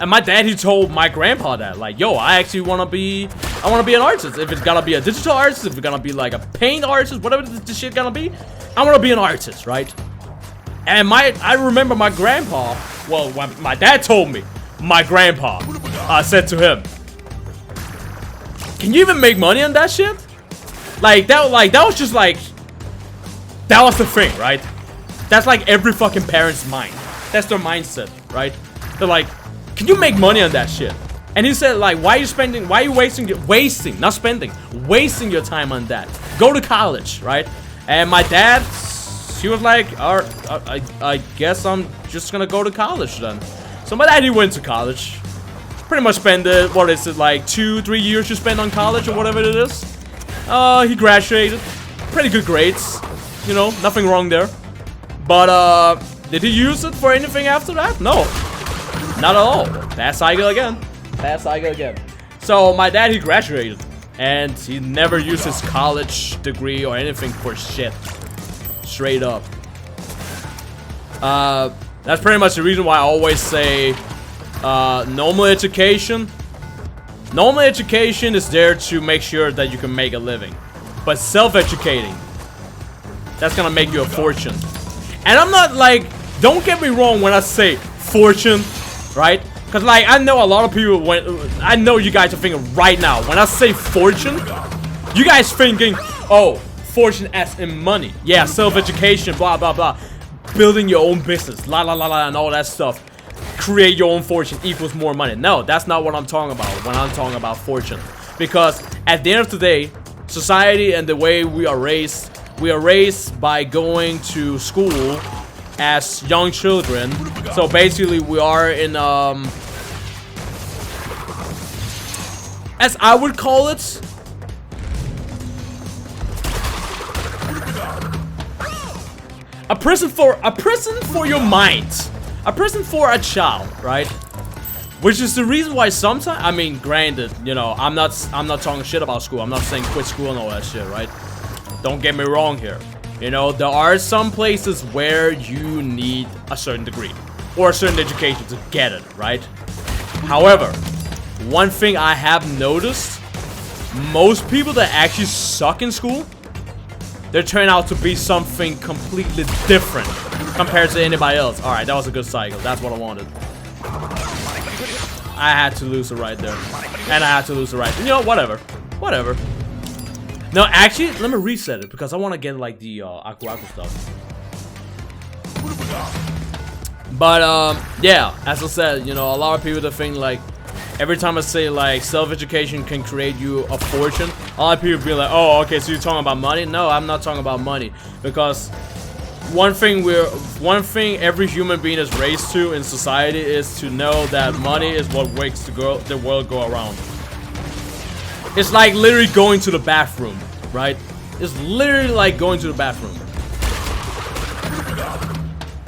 S1: And my dad, he told my grandpa that, like, yo, I actually want to be I want to be an artist. If it's gonna be a digital artist, if it's gonna be like a paint artist, whatever this shit gonna be, I want to be an artist, right? And I remember my grandpa, well, my dad told me, my grandpa said to him, can you even make money on that shit? Like that was just like, that was the thing, right? That's like every fucking parent's mind. That's their mindset, right? They're like, can you make money on that shit? And he said, like, why are you wasting your time on that? Go to college, right? And my dad, he was like, I guess I'm just gonna go to college then. So my dad, he went to college. Pretty much spent what is it, like 2-3 years you spend on college or whatever it is. He graduated. Pretty good grades. You know, nothing wrong there. But, did he use it for anything after that? No. Not at all. Bad cycle again. Bad cycle again. So, my dad, he graduated. And he never used his college degree or anything for shit. Straight up. That's pretty much the reason why I always say, normal education. Normal education is there to make sure that you can make a living. But self-educating, that's gonna make you a fortune. And I'm not like, don't get me wrong when I say fortune, right? Because like, I know a lot of people, I know you guys are thinking right now, when I say fortune, you guys thinking, oh, fortune as in money. Yeah, self-education, blah, blah, blah. Building your own business, la, la, la, la, and all that stuff. Create your own fortune equals more money. No, that's not what I'm talking about when I'm talking about fortune. Because at the end of the day, society and the way we are raised by going to school as young children. So basically we are in as I would call it, a prison for your mind. A prison for a child, right? Which is the reason why sometimes, I mean, granted, you know, I'm not talking shit about school. I'm not saying quit school and all that shit, right? Don't get me wrong here. You know, there are some places where you need a certain degree or a certain education to get it, right? However, one thing I have noticed, most people that actually suck in school, they turn out to be something completely different compared to anybody else. Alright, that was a good cycle. That's what I wanted. I had to lose it right there. And I had to lose it right. You know, whatever. Whatever. No, actually, let me reset it because I want to get like the Aku stuff. But yeah, as I said, you know, a lot of people that think like every time I say like self-education can create you a fortune, a lot of people be like, oh, okay, so you're talking about money? No, I'm not talking about money, because one thing every human being is raised to in society is to know that money is what makes the world go around. It's like literally going to the bathroom, right? It's literally like going to the bathroom.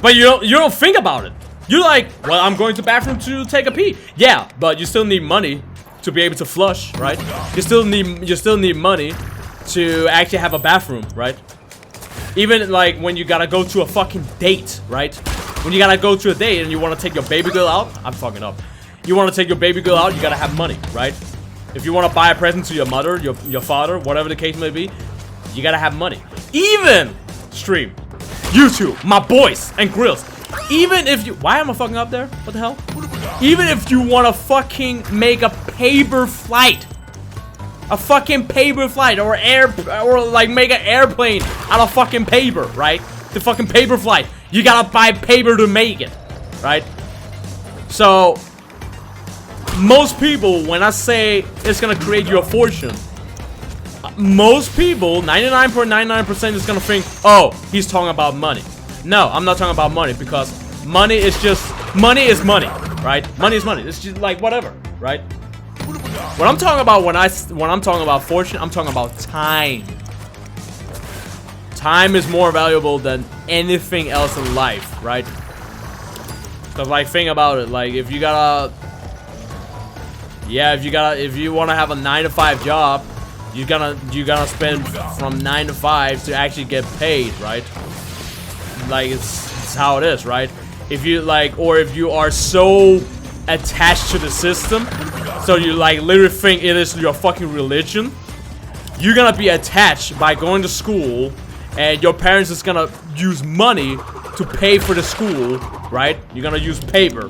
S1: But you don't think about it. You're like, well, I'm going to the bathroom to take a pee. Yeah, but you still need money to be able to flush, right? You still need money to actually have a bathroom, right? Even like when you gotta go to a fucking date, right? When you gotta go to a date and you want to take your baby girl out, I'm fucking up. You want to take your baby girl out, you gotta have money, right? If you want to buy a present to your mother, your father, whatever the case may be, you gotta have money. Even stream, YouTube, my boys and grills. Even if you, why am I fucking up there? What the hell? Even if you want to fucking make a paper flight, a fucking paper flight, or like make an airplane out of fucking paper, right? The fucking paper flight, you gotta buy paper to make it, right? So most people, when I say it's gonna create you a fortune, most people, 99.99% is gonna think, oh, he's talking about money. No, I'm not talking about money, because money is money, right? Money is money. It's just like whatever, right? What I'm talking about when I'm talking about fortune, I'm talking about time. Time is more valuable than anything else in life, right? Cause like, think about it. Like, if you want to have a 9-to-5 job, you're gonna spend from 9 to 5 to actually get paid, right? Like, it's how it is, right? If you like, or if you are so attached to the system, so you like literally think it is your fucking religion, you're gonna be attached by going to school, and your parents is gonna use money to pay for the school, right? You're gonna use paper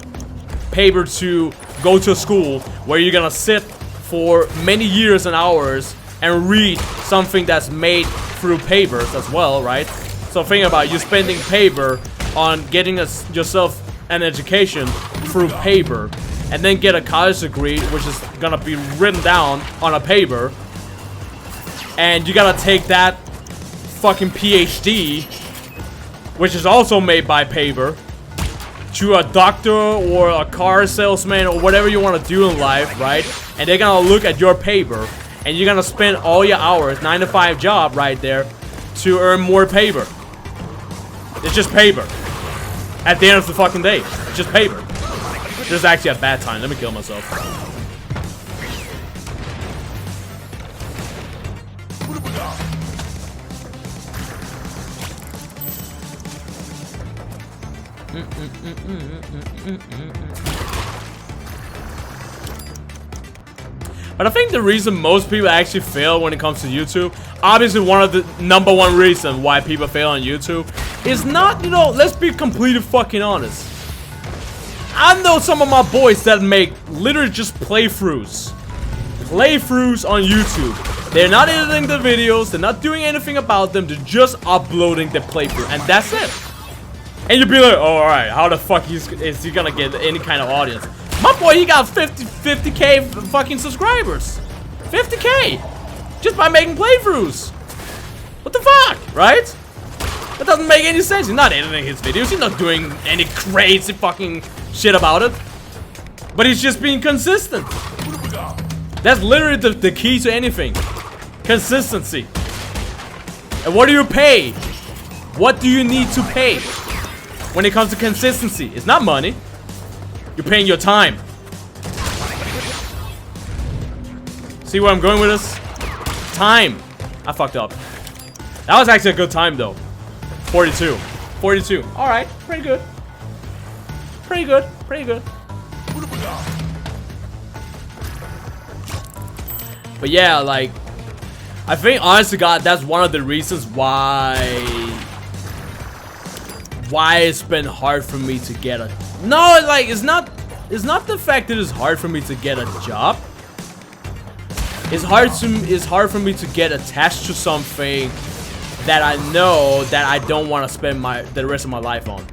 S1: to go to a school where you're gonna sit for many years and hours and read something that's made through papers as well, right? So think about you spending paper on getting yourself an education through paper, and then get a college degree which is gonna be written down on a paper, and you gotta take that fucking PhD, which is also made by paper, to a doctor or a car salesman or whatever you want to do in life, right? And they're gonna look at your paper, and you're gonna spend all your hours, 9-to-5 job right there, to earn more paper. It's just paper. At the end of the fucking day, it's just paper. This is actually a bad time. Let me kill myself. But I think the reason most people actually fail when it comes to YouTube, obviously one of the #1 reason why people fail on YouTube, is not, you know, let's be completely fucking honest. I know some of my boys that make literally just playthroughs on YouTube. They're not editing the videos, they're not doing anything about them, they're just uploading the playthrough, and that's it. And you'd be like, oh, alright, how the fuck is he gonna get any kind of audience? My boy, he got 50k fucking subscribers. 50k! Just by making playthroughs. What the fuck, right? That doesn't make any sense. He's not editing his videos, he's not doing any crazy fucking shit about it. But he's just being consistent. That's literally the key to anything. Consistency. And what do you pay? What do you need to pay when it comes to consistency? It's not money. You're paying your time. See where I'm going with this? Time. I fucked up. That was actually a good time though. 42. 42. Alright. Pretty good. Pretty good. Pretty good. But yeah, like, I think, honest to God, that's one of the reasons why it's been hard for me to get a... No, like, it's not the fact that it's hard for me to get a job. It's hard for me to get attached to something that I know that I don't want to spend the rest of my life on.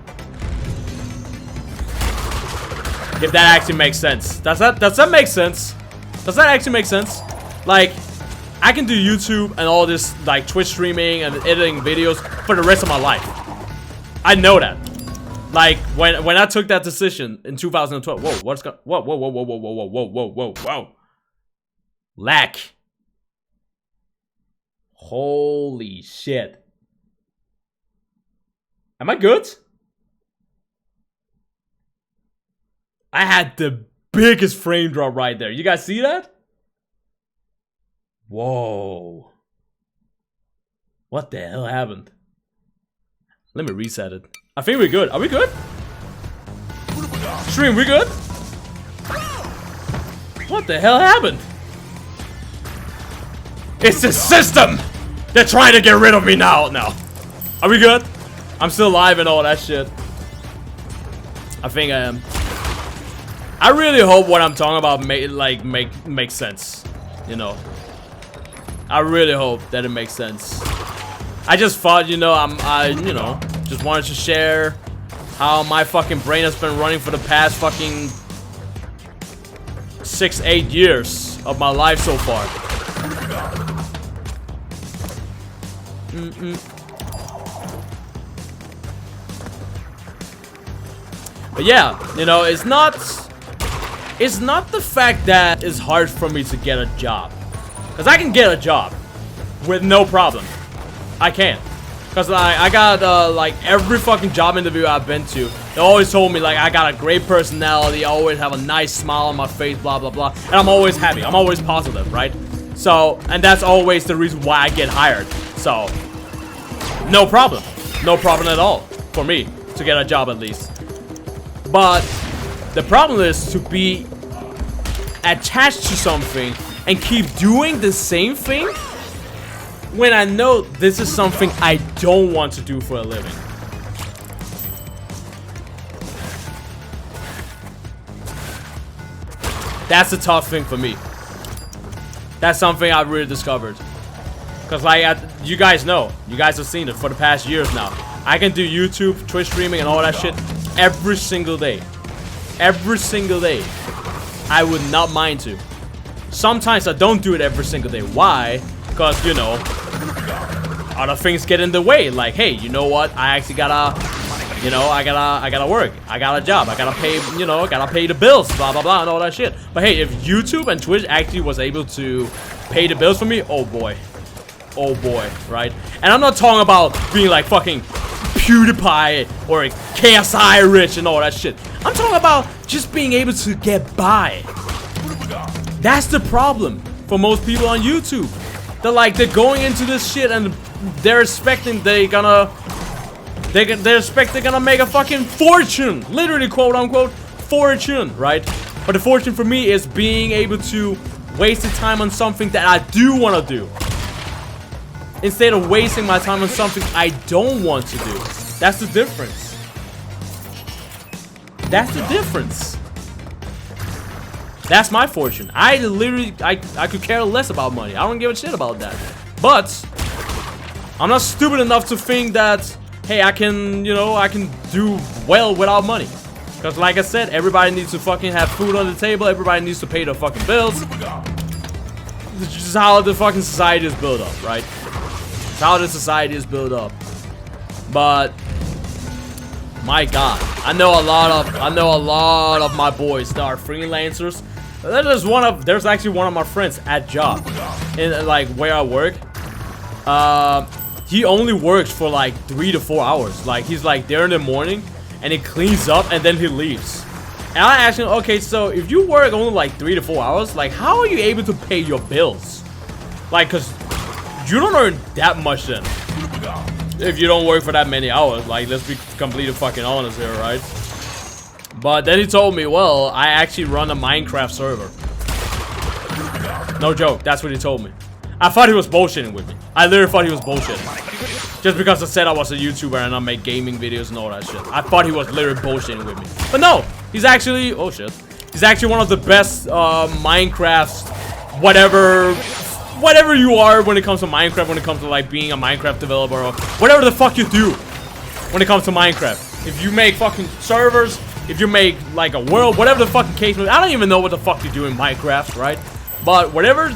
S1: If that actually makes sense. Does that make sense? Does that actually make sense? Like, I can do YouTube and all this, like, Twitch streaming and editing videos for the rest of my life. I know that. Like, when I took that decision in 2012. Whoa, what's going? Whoa, whoa, whoa, whoa, whoa, whoa, whoa, whoa, whoa, whoa. Lack. Holy shit. Am I good? I had the biggest frame drop right there. You guys see that? Whoa. What the hell happened? Let me reset it. I think we're good. Are we good? Stream, we good? What the hell happened? It's the system! They're trying to get rid of me now. No. Are we good? I'm still live and all that shit. I think I am. I really hope what I'm talking about makes sense. You know. I really hope that it makes sense. I just thought, you know, I just wanted to share how my fucking brain has been running for the past fucking 6-8 years of my life so far. But yeah, you know, it's not the fact that it's hard for me to get a job. Because I can get a job with no problem. I can. Because I got, like, every fucking job interview I've been to, they always told me, like, I got a great personality, I always have a nice smile on my face, blah, blah, blah. And I'm always happy. I'm always positive, right? So, and that's always the reason why I get hired. So, no problem. No problem at all for me to get a job at least. But The problem is to be attached to something and keep doing the same thing when I know this is something I don't want to do for a living. That's a tough thing for me. That's something I've really discovered. Because like, you guys know, you guys have seen it for the past years now. I can do YouTube, Twitch streaming and all that shit every single day. Every single day. I would not mind to. Sometimes I don't do it every single day. Why? Because, you know, other things get in the way. Like, hey, you know what? I actually gotta, you know, I gotta work. I got a job. I gotta pay, you know, gotta pay the bills, blah, blah, blah, and all that shit. But hey, if YouTube and Twitch actually was able to pay the bills for me, oh boy. Oh boy, right? And I'm not talking about being like fucking PewDiePie or KSI rich and all that shit. I'm talking about just being able to get by. That's the problem for most people on YouTube. They're going into this shit and they're expecting they're gonna make a fucking fortune. Literally, quote unquote, fortune, right? But the fortune for me is being able to waste the time on something that I do want to do, instead of wasting my time on something I don't want to do. That's the difference. That's the difference. That's my fortune. I literally, I could care less about money. I don't give a shit about that. But I'm not stupid enough to think that, hey, I can, you know, I can do well without money. Because like I said, everybody needs to fucking have food on the table. Everybody needs to pay their fucking bills. This is just how the fucking society is built up, right? It's how the society is built up. But my God, I know a lot of my boys that are freelancers. There's actually one of my friends at job, in like where I work. He only works for like 3 to 4 hours. Like he's like there in the morning and he cleans up and then he leaves. And I asked him, okay, so if you work only like 3 to 4 hours, like how are you able to pay your bills? Like, cause you don't earn that much then. If you don't work for that many hours, like let's be completely fucking honest here, right? But then he told me, well, I actually run a Minecraft server. No joke, that's what he told me. I thought he was bullshitting with me. I literally thought he was bullshitting. Just because I said I was a YouTuber and I make gaming videos and all that shit. I thought he was literally bullshitting with me. But no, he's actually, oh shit. He's actually one of the best Minecraft, whatever you are when it comes to Minecraft, when it comes to like being a Minecraft developer or whatever the fuck you do when it comes to Minecraft. If you make fucking servers, if you make like a world, whatever the fucking case may be. I don't even know what the fuck you do in Minecraft, right? But whatever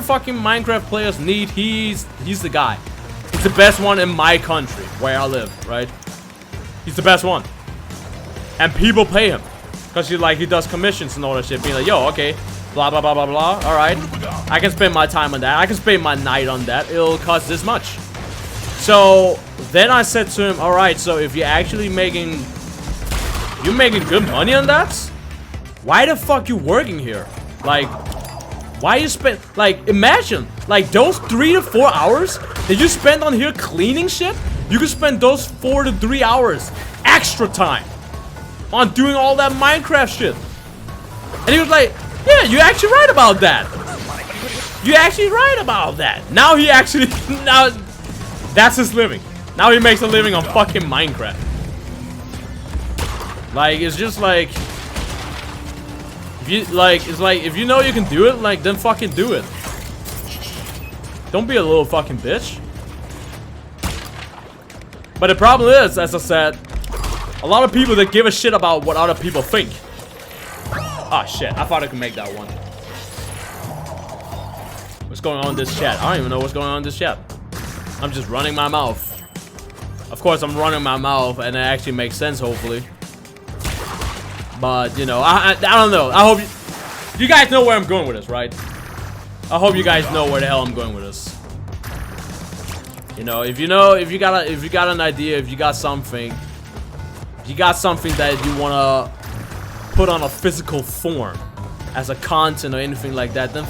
S1: fucking Minecraft players need, he's the guy. He's the best one in my country where I live, right? He's the best one. And people pay him because he does commissions and all that shit, being like, yo, okay, blah blah blah blah blah. All right, I can spend my time on that. I can spend my night on that. It'll cost this much. So then I said to him, all right, so if you're actually making good money on that, why the fuck you working here? Like, why you spend, like, imagine, like, those 3 to 4 hours that you spend on here cleaning shit, you could spend those 4 to 3 hours extra time on doing all that Minecraft shit. And he was like, yeah, you're actually right about that. You're actually right about that. Now he actually, now, that's his living. Now he makes a living on fucking Minecraft. Like, it's just like, if you know you can do it, like, then fucking do it. Don't be a little fucking bitch. But the problem is, as I said, a lot of people that give a shit about what other people think. Ah, shit, I thought I could make that one. What's going on in this chat? I don't even know what's going on in this chat. I'm just running my mouth. Of course, I'm running my mouth, and it actually makes sense, hopefully. But, you know, I don't know. I hope you guys know where I'm going with this, right? I hope you guys know where the hell I'm going with this. You know, if you got an idea, if you got something that you wanna put on a physical form as a content or anything like that, then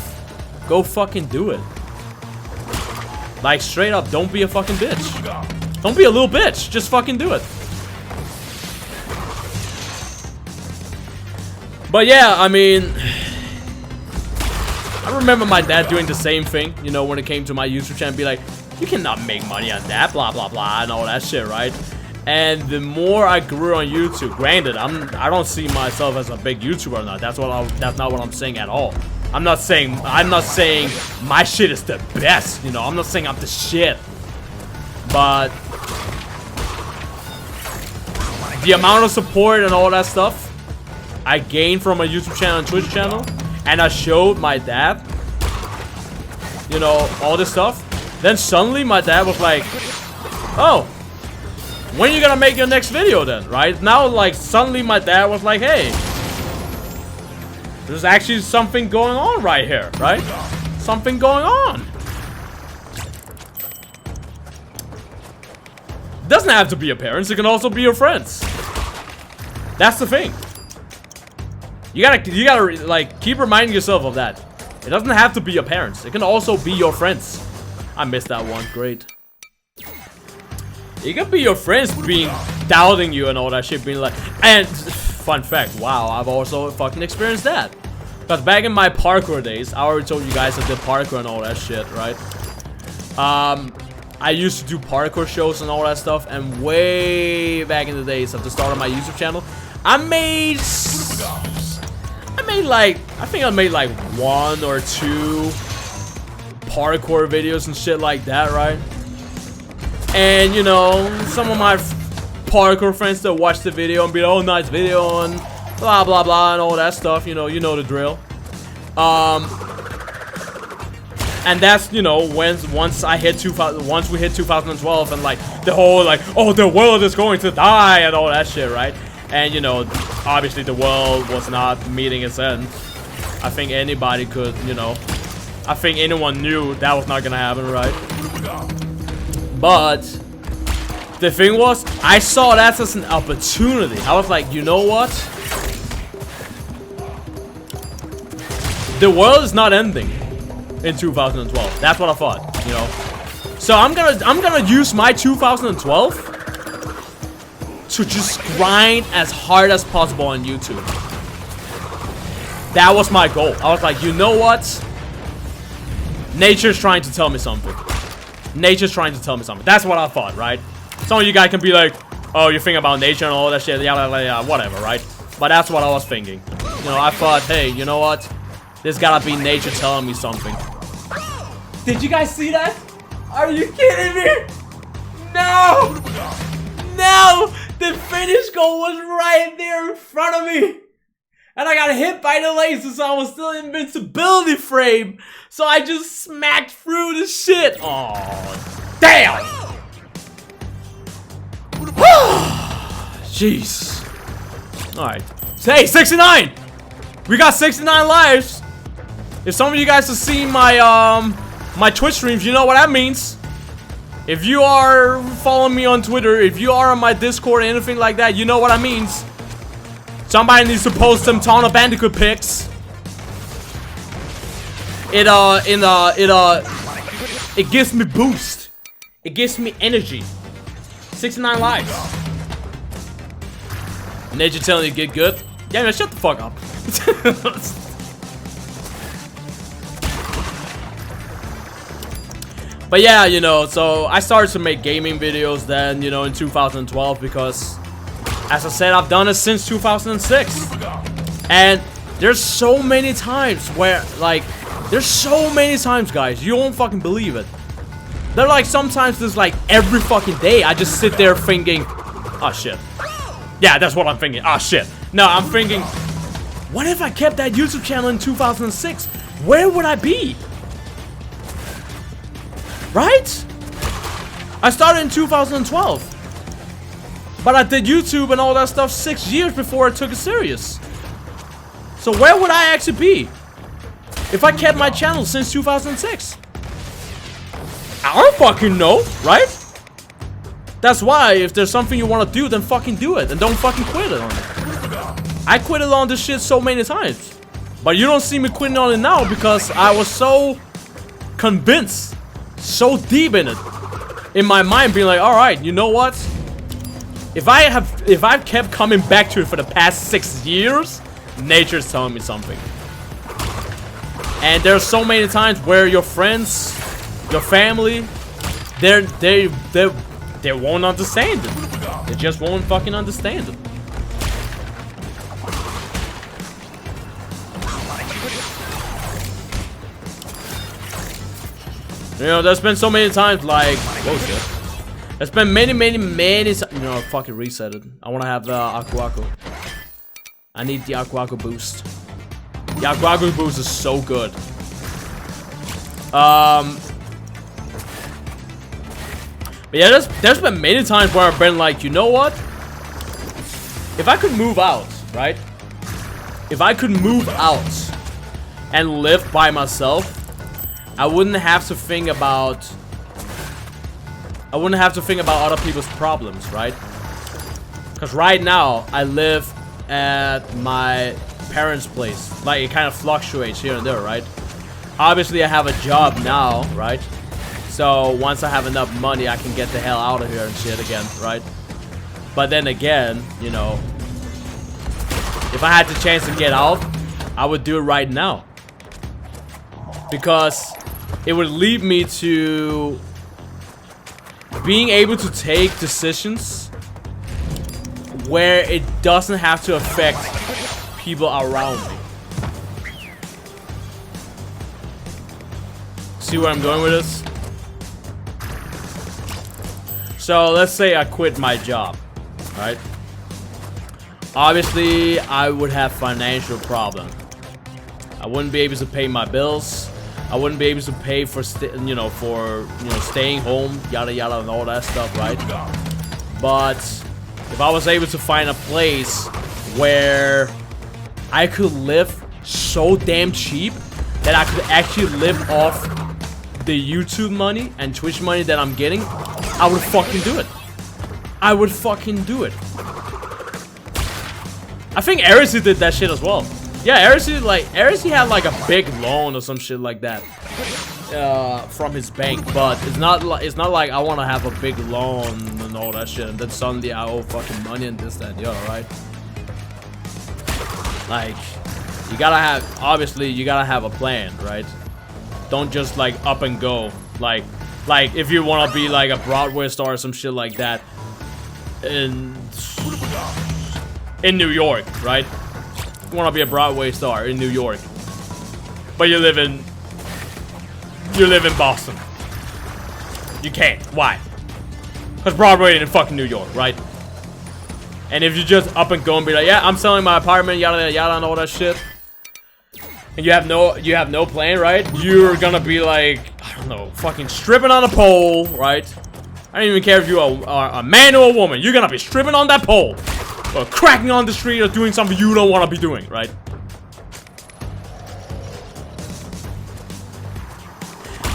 S1: go fucking do it. Like, straight up, don't be a fucking bitch. Don't be a little bitch. Just fucking do it. But yeah, I mean, I remember my dad doing the same thing, you know, when it came to my YouTube channel, be like, you cannot make money on that, blah blah blah, and all that shit, right? And the more I grew on YouTube, granted, I don't see myself as a big YouTuber or not. That's not what I'm saying at all. I'm not saying my shit is the best, you know. I'm not saying I'm the shit. But the amount of support and all that stuff I gained from my YouTube channel and Twitch channel, and I showed my dad, you know, all this stuff, then suddenly my dad was like, oh, when are you gonna make your next video then, right? Now, like, suddenly my dad was like, hey, there's actually something going on right here, right? Something going on. It doesn't have to be your parents, it can also be your friends. That's the thing. You gotta like keep reminding yourself of that. It doesn't have to be your parents, it can also be your friends. I missed that one, great. It could be your friends being doubting you and all that shit, being like, and fun fact, wow, I've also fucking experienced that. Because back in my parkour days, I already told you guys I did parkour and all that shit, right? I used to do parkour shows and all that stuff, and way back in the days at the start of my YouTube channel, I made like, I think I made like 1 or 2 parkour videos and shit like that, right? And you know, some of my parkour friends that watch the video and be like, oh, nice video and blah blah blah and all that stuff, you know the drill. And that's, you know, once we hit 2012 and like the whole like, oh, the world is going to die and all that shit, right? And you know, obviously the world was not meeting its end. I think anybody could, you know, I think anyone knew that was not gonna happen, right? But the thing was, I saw that as an opportunity. I was like, you know what? The world is not ending in 2012. That's what I thought, you know. So I'm gonna use my 2012 to just grind as hard as possible on YouTube. That was my goal. I was like, you know what? Nature's trying to tell me something. Nature's trying to tell me something. That's what I thought, right? Some of you guys can be like, oh, you think about nature and all that shit, yeah, whatever, right? But that's what I was thinking. You know, I thought, hey, you know what? There's gotta be nature telling me something. Did you guys see that? Are you kidding me? No! No! The finish goal was right there in front of me! And I got hit by the laser, so I was still in invincibility frame. So I just smacked through the shit. Oh, damn! Jeez. Alright. Hey, 69! We got 69 lives. If some of you guys have seen my my Twitch streams, you know what that means. If you are following me on Twitter, if you are on my Discord or anything like that, you know what that means. Somebody needs to post some ton of Bandicoot pics. It gives me boost. It gives me energy. 69 lives. Nature telling you to get good. Yeah, man, shut the fuck up. But yeah, you know, so I started to make gaming videos then, you know, in 2012 because, as I said, I've done it since 2006. And there's so many times where, like, there's so many times, guys, you won't fucking believe it. They're like, sometimes there's like every fucking day I just sit there thinking, oh shit. Yeah, that's what I'm thinking. Oh shit. No, I'm thinking, what if I kept that YouTube channel in 2006? Where would I be? Right? I started in 2012. But I did YouTube and all that stuff 6 years before I took it serious. So where would I actually be if I kept my channel since 2006? I don't fucking know, right? That's why, if there's something you want to do, then fucking do it. And don't fucking quit it on it. I quit it on this shit so many times. But you don't see me quitting on it now because I was so convinced, so deep in it, in my mind, being like, alright, you know what? If I've kept coming back to it for the past 6 years, nature's telling me something. And there's so many times where your friends, your family, they won't understand it. They just won't fucking understand it. You know, there's been so many times like, whoa shit. There's been many, you know, fucking reset it. I wanna have the Aku. I need the Aku boost. The Aku boost is so good. But yeah, there's been many times where I've been like, you know what? If I could move out, right? If I could move out and live by myself, I wouldn't have to think about other people's problems, right? Because right now I live at my parents' place. Like, it kind of fluctuates here and there, right? Obviously I have a job now, right? So once I have enough money, I can get the hell out of here and shit again, right? But then again, you know, if I had the chance to get out, I would do it right now. Because it would lead me to being able to take decisions where it doesn't have to affect people around me. See where I'm going with this? So let's say I quit my job, right? Obviously, I would have financial problems. I wouldn't be able to pay my bills. I wouldn't be able to pay for, staying home, yada yada, and all that stuff, right? But if I was able to find a place where I could live so damn cheap that I could actually live off the YouTube money and Twitch money that I'm getting, I would fucking do it. I would fucking do it. I think Erisi did that shit as well. Yeah, Erisi had like a big loan or some shit like that from his bank, but it's not like I want to have a big loan and all that shit, and then suddenly I owe fucking money and this, that, and the other, right? Like, you gotta have a plan, right? Don't just like up and go. Like if you want to be like a Broadway star or some shit like that in New York, right? You want to be a Broadway star in New York, but you live in Boston. You can't. Why? Because Broadway ain't in fucking New York, right? And if you just up and go and be like, yeah, I'm selling my apartment, yada yada, and all that shit, and you have no plan, right? You're gonna be like, I don't know, fucking stripping on a pole, right? I don't even care if you are a man or a woman. You're gonna be stripping on that pole, or cracking on the street, or doing something you don't want to be doing, right?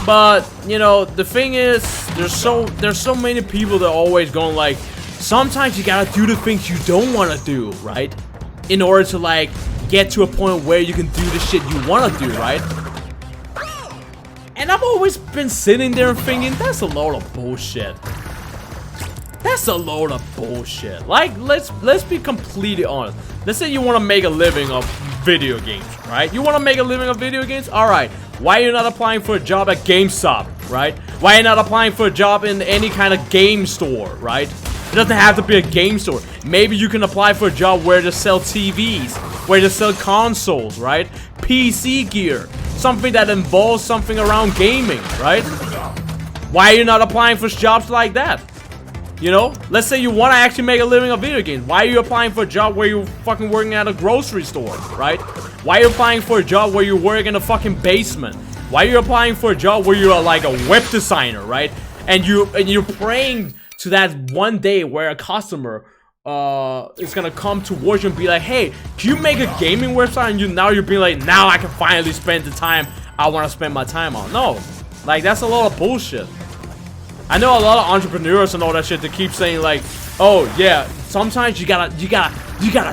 S1: But you know, the thing is, there's so many people that are always going like, sometimes you gotta do the things you don't want to do, right? In order to like get to a point where you can do the shit you want to do, right? And I've always been sitting there and thinking, that's a load of bullshit. That's a load of bullshit. Like, let's be completely honest. Let's say you want to make a living of video games, right? You want to make a living of video games? Alright. Why are you not applying for a job at GameStop, right? Why are you not applying for a job in any kind of game store, right? It doesn't have to be a game store. Maybe you can apply for a job where they sell TVs, where they sell consoles, right? PC gear. Something that involves something around gaming, right? Why are you not applying for jobs like that? You know? Let's say you want to actually make a living of video games. Why are you applying for a job where you're fucking working at a grocery store, right? Why are you applying for a job where you work in a fucking basement? Why are you applying for a job where you're like a web designer, right? And you're praying to that one day where a customer is gonna come towards you and be like, hey, can you make a gaming website? And you're being like, now I can finally spend the time I want to spend my time on. No, like, that's a lot of bullshit. I know a lot of entrepreneurs and all that shit that keep saying like, oh yeah, sometimes you gotta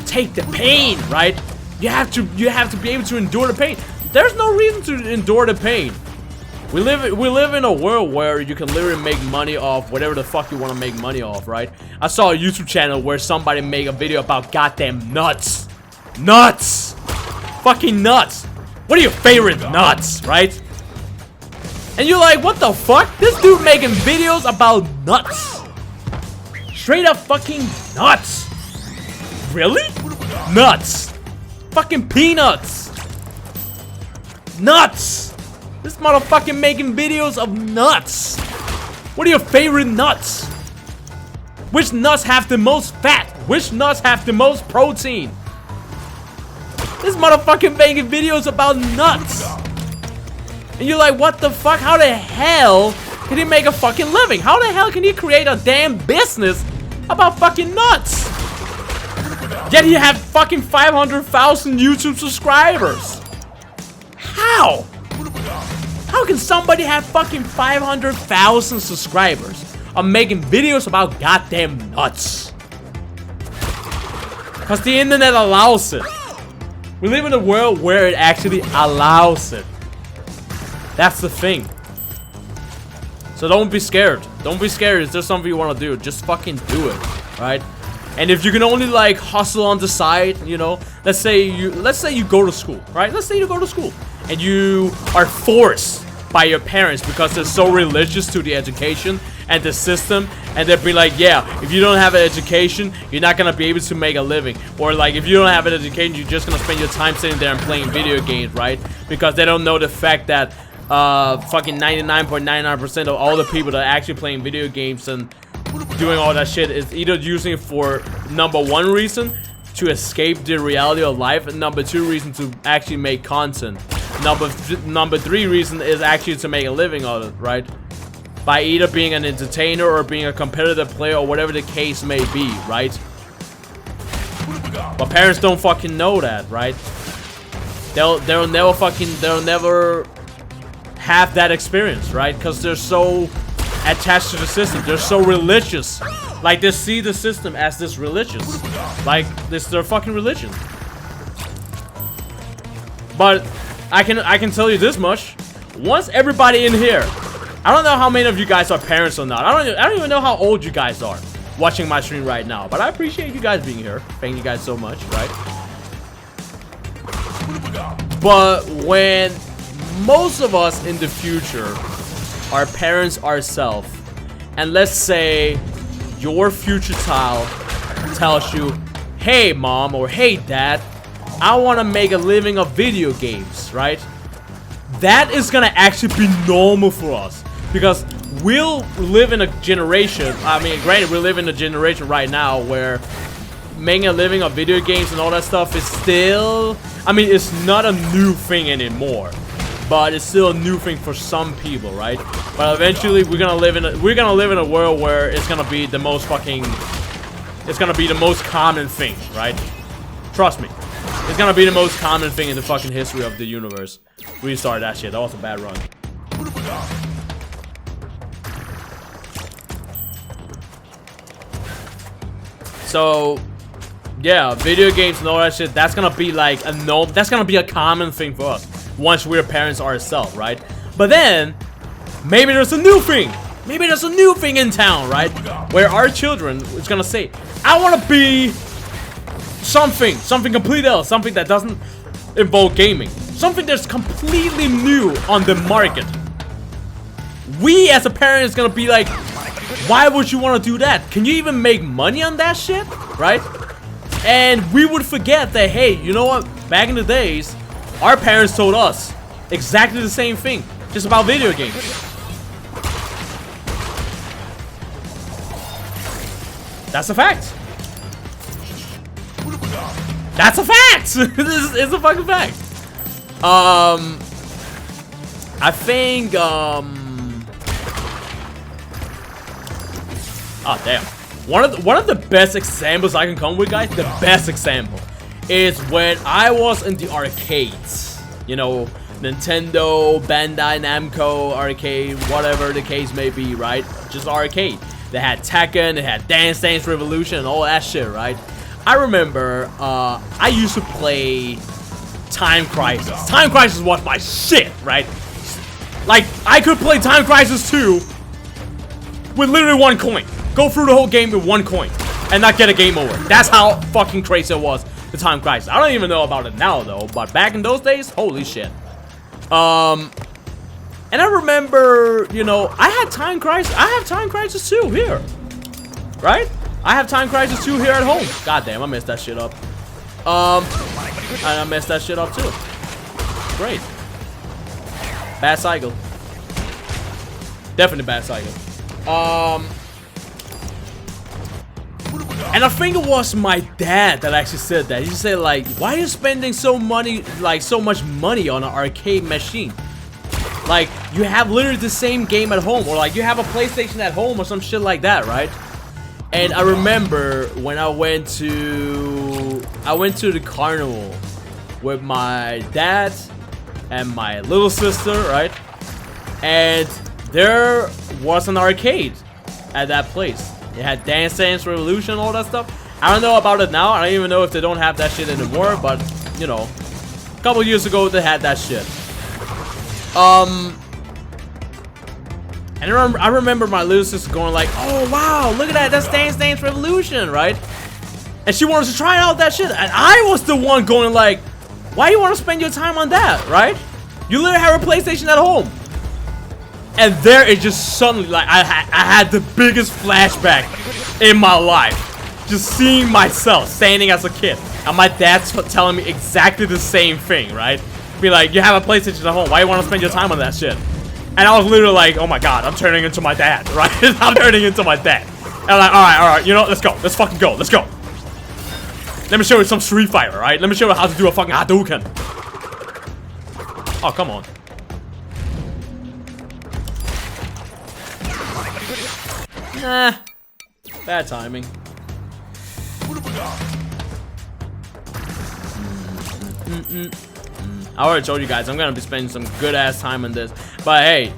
S1: take the pain, right? You have to be able to endure the pain. There's no reason to endure the pain. We live in a world where you can literally make money off whatever the fuck you want to make money off, right? I saw a YouTube channel where somebody made a video about goddamn nuts. Nuts! fucking nuts. What are your favorite nuts, right? And you're like, what the fuck? This dude making videos about nuts. Straight up fucking nuts. Really? Nuts. Fucking peanuts. Nuts. This motherfucking making videos of nuts. What are your favorite nuts? Which nuts have the most fat? Which nuts have the most protein? This motherfucking making videos about nuts. And you're like, what the fuck? How the hell can he make a fucking living? How the hell can he create a damn business about fucking nuts? Yet he had fucking 500,000 YouTube subscribers. How? How can somebody have fucking 500,000 subscribers on making videos about goddamn nuts? Because the internet allows it. We live in a world where it actually allows it. That's the thing. So don't be scared. Don't be scared. If there's something you want to do, just fucking do it, right? And if you can only like hustle on the side, you know, let's say you go to school, right? Let's say you go to school and you are forced by your parents because they're so religious to the education and the system, and they'll be like, yeah, if you don't have an education, you're not gonna be able to make a living. Or like, if you don't have an education, you're just gonna spend your time sitting there and playing video games, right? Because they don't know the fact that fucking 99.99% of all the people that are actually playing video games and doing all that shit is either using it for number one reason, to escape the reality of life, and number two reason, to actually make content. Number three reason is actually to make a living out of it, right? By either being an entertainer or being a competitive player or whatever the case may be, right? But parents don't fucking know that, right? They'll never have that experience, right? Because they're so attached to the system. They're so religious. Like, they see the system as this religious. Like, this their fucking religion. But I can tell you this much. Once everybody in here, I don't know how many of you guys are parents or not. I don't even know how old you guys are watching my stream right now. But I appreciate you guys being here. Thank you guys so much, right? But when most of us in the future are parents ourselves, and let's say your future child tells you, hey mom or hey dad, I want to make a living of video games, right? That is gonna actually be normal for us, because we'll live in a generation, I mean, granted, we live in a generation right now where making a living of video games and all that stuff is still, I mean, it's not a new thing anymore, but it's still a new thing for some people, right? But eventually we're gonna live in a world where it's gonna be the most fucking, it's gonna be the most common thing, right? Trust me, it's gonna be the most common thing in the fucking history of the universe. Restart that shit. That was a bad run. So yeah, video games and all that shit, that's gonna be like a that's gonna be a common thing for us once we're parents ourselves, right? But then maybe there's a new thing. Maybe there's a new thing in town, right? Where our children is gonna say, I wanna be something completely else, something that doesn't involve gaming, something that's completely new on the market. We as a parent is gonna be like, why would you want to do that? Can you even make money on that shit, right? And we would forget that, hey, you know what, back in the days our parents told us exactly the same thing, just about video games. That's a fact. That's a fact. This is a fucking fact. I think oh damn. One of the best examples I can come with, guys, the best example is when I was in the arcades. You know, Nintendo, Bandai Namco arcade, whatever the case may be, right? Just arcade. They had Tekken, they had Dance Dance Revolution and all that shit, right? I remember I used to play Time Crisis. Time Crisis was my shit, right? Like, I could play Time Crisis 2 with literally one coin. Go through the whole game with one coin and not get a game over. That's how fucking crazy it was. the Time Crisis. I don't even know about it now though, but back in those days, holy shit. And I remember, you know, I had Time Crisis. I have Time Crisis 2 here, right? I have Time Crisis 2 here at home. God damn, I messed that shit up. And I messed that shit up too. Great. Bad cycle. Definitely bad cycle. And I think it was my dad that actually said that. He said like, why are you spending so much money on an arcade machine? Like, you have literally the same game at home, or like you have a PlayStation at home or some shit like that, right? And I remember when I went to the carnival with my dad and my little sister, right? And there was an arcade at that place. It had Dance Dance Revolution, all that stuff. I don't know about it now. I don't even know if they don't have that shit anymore, but you know, a couple years ago they had that shit. And I remember my little sister going like, oh wow, look at that, that's Dance Dance Revolution, right? And she wanted to try out that shit, and I was the one going like, why you want to spend your time on that, right? You literally have a PlayStation at home. And there it just suddenly, like, I had the biggest flashback in my life. Just seeing myself standing as a kid, and my dad's telling me exactly the same thing, right? Be like, you have a PlayStation at home, why you want to spend your time on that shit? And I was literally like, oh my god, I'm turning into my dad, right? I'm turning into my dad. And I'm like, alright, you know, let's go. Let's fucking go. Let's go. Let me show you some Street Fighter, right? Let me show you how to do a fucking Hadouken. Oh, come on. Nah. Bad timing. I already told you guys I'm gonna be spending some good ass time on this, but hey,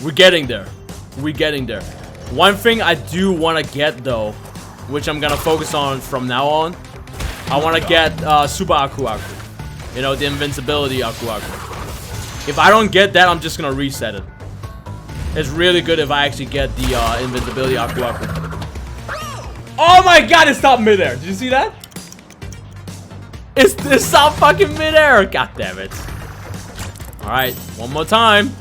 S1: we're getting there. One thing I do want to get though, which I'm gonna focus on from now on, I want to get Super Aku Aku. You know, the invincibility Aku Aku. If I don't get that, I'm just gonna reset it. It's really good if I actually get the invincibility Aku Aku. Oh my god, it stopped midair. Did you see that? It stopped fucking midair. God damn it. Alright, one more time.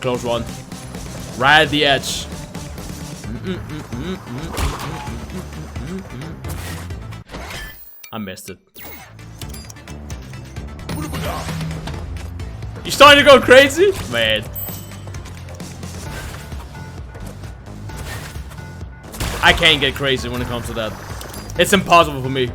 S1: Close one. Right at the edge. I missed it. You starting to go crazy? Man. I can't get crazy when it comes to that. It's impossible for me.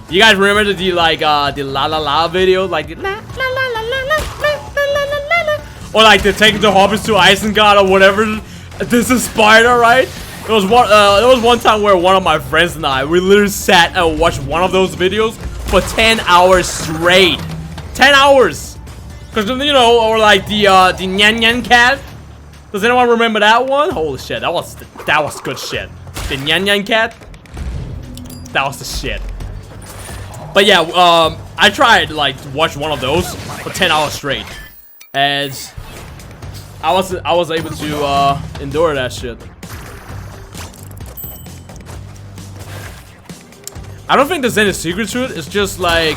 S1: You guys remember the like the la la la video? Like the la la la la la la la la la la, or like the taking the hobbits to Isengard or whatever. This is Spider, right? There was one time where one of my friends and I, we literally sat and watched one of those videos for 10 hours straight. 10 hours. Cause you know, or like the Nyan Nyan cat. Does anyone remember that one? Holy shit, that was good shit. The Nyan Nyan cat. That was the shit. But yeah, I tried like to watch one of those for 10 hours straight, and I was able to endure that shit. I don't think there's any secret to it. It's just like,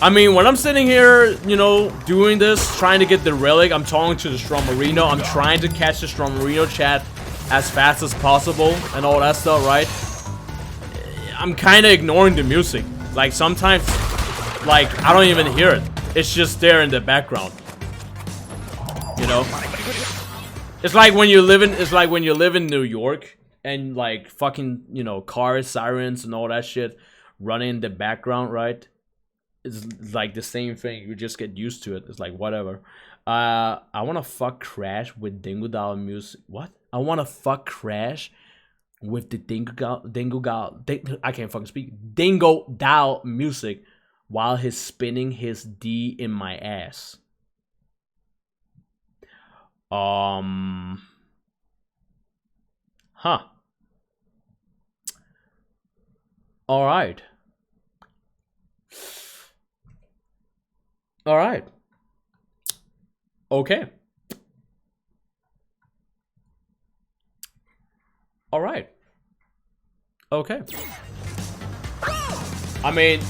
S1: I mean, when I'm sitting here, you know, doing this, trying to get the relic, I'm talking to the Stromerino. I'm trying to catch the Stromerino chat as fast as possible and all that stuff, right? I'm kind of ignoring the music. Like, sometimes, like, I don't even hear it. It's just there in the background. You know? It's like when you live in New York and like fucking, you know, cars, sirens and all that shit running in the background, right? It's like the same thing. You just get used to it. It's like whatever. I wanna fuck Crash with Dingo Doll music. What? I wanna fuck Crash with the I can't fucking speak. Dingo Doll music while he's spinning his D in my ass. Huh. All right. All right. Okay. All right. Okay. I mean,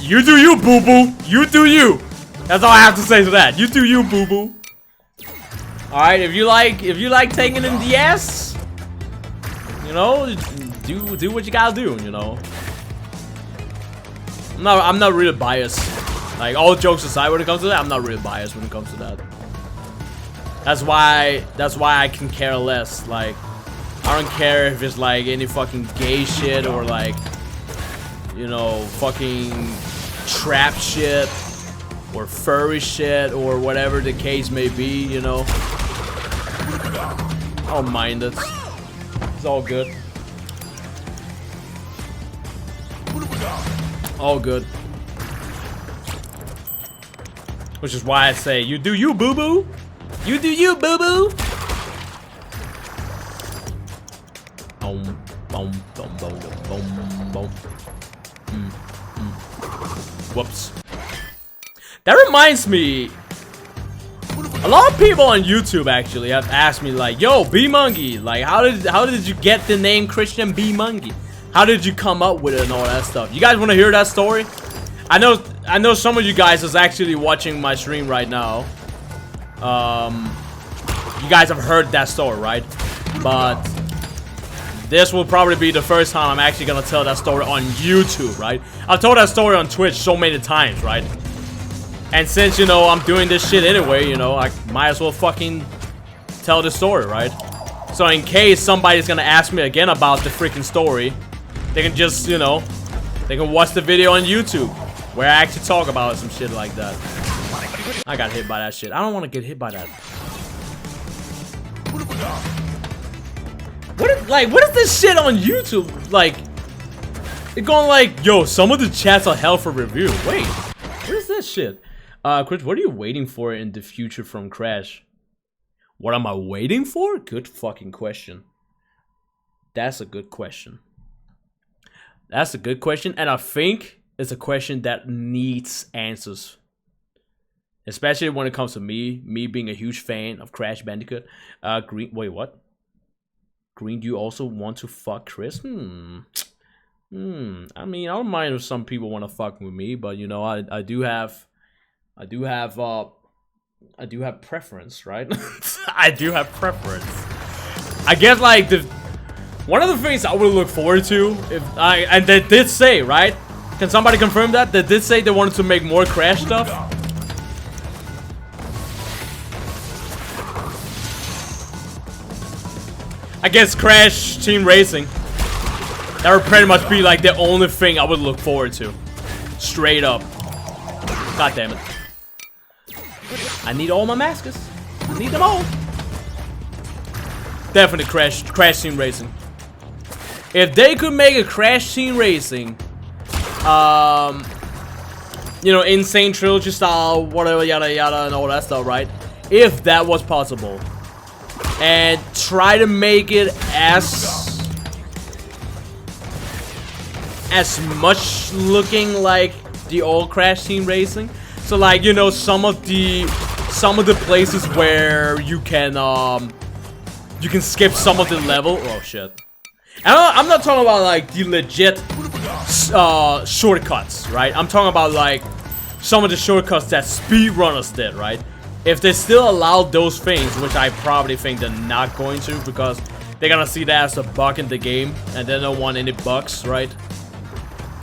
S1: you do you, boo boo. You do you. That's all I have to say to that. You do you, boo boo. All right. If you like taking in the ass, you know, do what you gotta do. You know. I'm not really biased. Like, all jokes aside, when it comes to that, I'm not really biased when it comes to that. That's why I can care less. Like, I don't care if it's like any fucking gay shit or like, you know, fucking trap shit or furry shit or whatever the case may be, you know. I don't mind it. It's all good. All good. Which is why I say, you do you, boo-boo. You do you, boo-boo. Boom, boom, boom, boom, boom, boom. Whoops. That reminds me, a lot of people on YouTube actually have asked me like, yo, B-Monkey, like how did you get the name Christian B-Monkey? How did you come up with it and all that stuff? You guys want to hear that story? I know some of you guys is actually watching my stream right now. You guys have heard that story, right? But this will probably be the first time I'm actually gonna tell that story on YouTube, right? I've told that story on Twitch so many times, right? And since, you know, I'm doing this shit anyway, you know, I might as well fucking tell the story, right? So in case somebody's gonna ask me again about the freaking story, they can just, you know, they can watch the video on YouTube where I actually talk about some shit like that. I got hit by that shit. I don't want to get hit by that. What is this shit on YouTube? Like, it going like, yo, some of the chats are hell for review. Wait, what is this shit? Chris, what are you waiting for in the future from Crash? What am I waiting for? Good fucking question. That's a good question. That's a good question, and I think it's a question that needs answers. Especially when it comes to me being a huge fan of Crash Bandicoot. Green, wait, what? Green, do you also want to fuck Chris? I mean, I don't mind if some people want to fuck with me, but you know, I do have preference, right? I do have preference. I guess like one of the things I would look forward to and they did say, right? Can somebody confirm that? They did say they wanted to make more Crash stuff. I guess Crash Team Racing. That would pretty much be like the only thing I would look forward to. Straight up. God damn it. I need all my maskers. I need them all. Definitely Crash Team Racing. If they could make a Crash Team Racing, you know, Sane Trilogy style, whatever, yada yada, and all that stuff, right? If that was possible, and try to make it as much looking like the old Crash Team Racing. So like, you know, some of the places where you can skip some of the level. Oh shit. I'm not talking about like the legit shortcuts, right? I'm talking about like some of the shortcuts that speedrunners did, right? If they still allow those things, which I probably think they're not going to, because they're gonna see that as a bug in the game, and they don't want any bugs, right?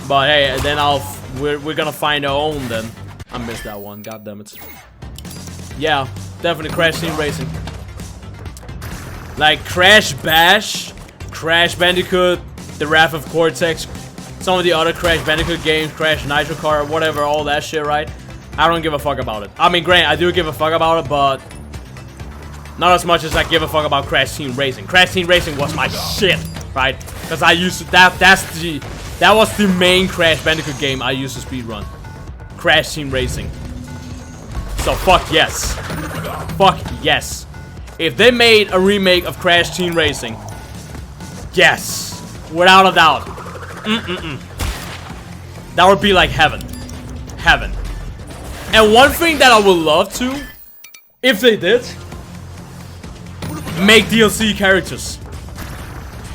S1: But hey, then we're gonna find our own then. I missed that one, god damn it. Yeah, definitely Crash Team Racing. Like Crash Bash, Crash Bandicoot, The Wrath of Cortex, some of the other Crash Bandicoot games, Crash Nitro Kart, whatever, all that shit, right? I don't give a fuck about it. I mean, granted, I do give a fuck about it, but not as much as I give a fuck about Crash Team Racing. Crash Team Racing was my shit, right? Because I used to, that was the main Crash Bandicoot game I used to speedrun. Crash Team Racing. So fuck yes. Fuck yes. If they made a remake of Crash Team Racing, yes. Without a doubt. That would be like heaven. Heaven. And one thing that I would love to, if they did, make DLC characters.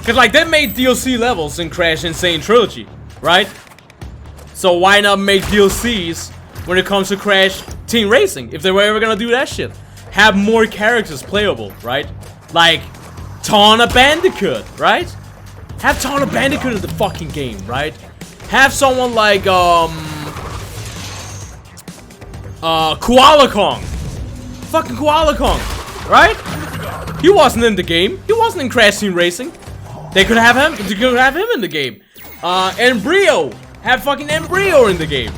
S1: Cause like they made DLC levels in Crash and Sane Trilogy, right? So why not make DLCs when it comes to Crash Team Racing? If they were ever gonna do that shit. Have more characters playable, right? Like Tawna Bandicoot, right? Have Tawna Bandicoot in the fucking game, right? Have someone like Koala Kong. Fucking Koala Kong, right? He wasn't in the game. He wasn't in Crash Team Racing. They could have him. They could have him in the game. Embryo. Have fucking Embryo in the game.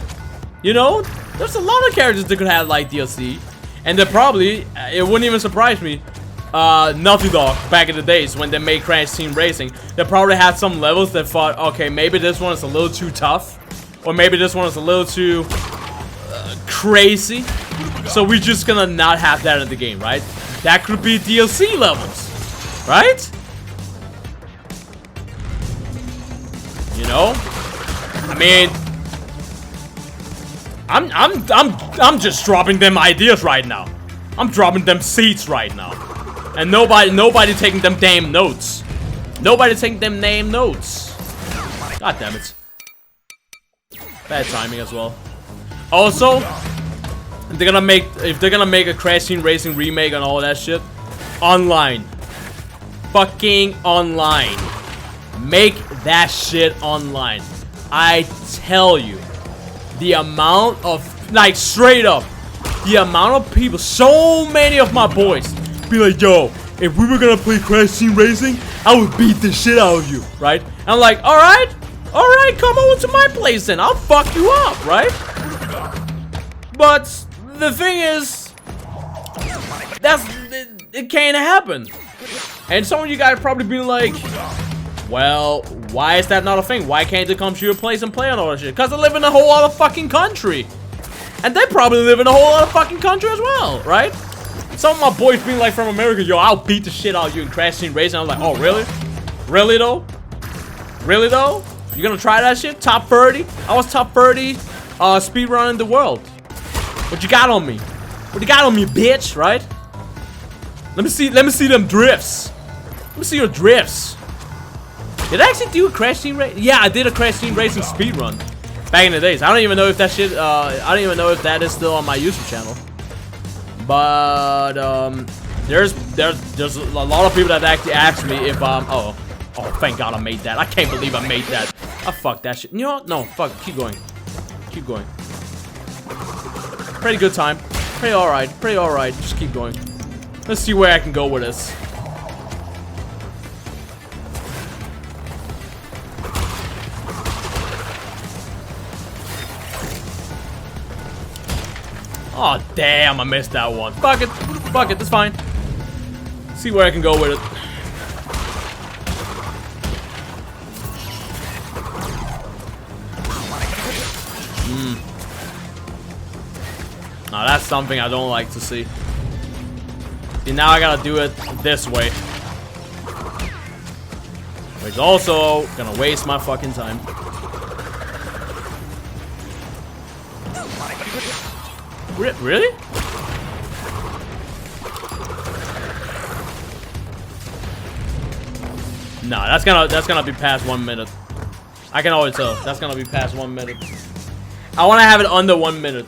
S1: You know, there's a lot of characters that could have like DLC, and they probably, it wouldn't even surprise me. Naughty Dog back in the days when they made Crash Team Racing, they probably had some levels that thought, okay, maybe this one is a little too tough, or maybe this one is a little too crazy. So we're just gonna not have that in the game, right? That could be DLC levels, right? You know, I mean, I'm just dropping them ideas right now. I'm dropping them seeds right now, and nobody taking them damn notes. Nobody taking them damn notes. God damn it. Bad timing as well. Also, if they're gonna make a Crash Team Racing remake and all that shit, online, fucking online. Make that shit online. I tell you, the amount of, like, straight up, the amount of people, so many of my boys be like, yo, if we were gonna play Crash Team Racing, I would beat the shit out of you, right? And I'm like, alright, come over to my place then, I'll fuck you up, right? But the thing is, it can't happen. And some of you guys probably be like, well, why is that not a thing? Why can't they come to your place and play on all that shit? Because they live in a whole other fucking country. And they probably live in a whole other fucking country as well, right? Some of my boys being like from America, yo, I'll beat the shit out of you in Crash Team Racing. I'm like, oh, really? Really though? Really though? You gonna try that shit? Top 30? I was top 30 speedrun in the world. What you got on me? What you got on me, bitch, right? Let me see them drifts. Let me see your drifts. Did I actually do a Crash Team Racing? Yeah, I did a Crash Team Racing speedrun back in the days. I don't even know if that shit, I don't even know if that is still on my YouTube channel. But, there's a lot of people that actually asked me if, oh, thank God I made that. I can't believe I made that. I fucked that shit. You know what? No, fuck it. Keep going. Keep going. Pretty good time. Pretty alright. Pretty alright. Just keep going. Let's see where I can go with this. Oh damn, I missed that one. Fuck it, that's fine. See where I can go with it. Now that's something I don't like to see. See, now I gotta do it this way. Which also gonna waste my fucking time. Really? Nah, that's gonna be past 1 minute. I can always tell. That's gonna be past 1 minute. I wanna have it under 1 minute.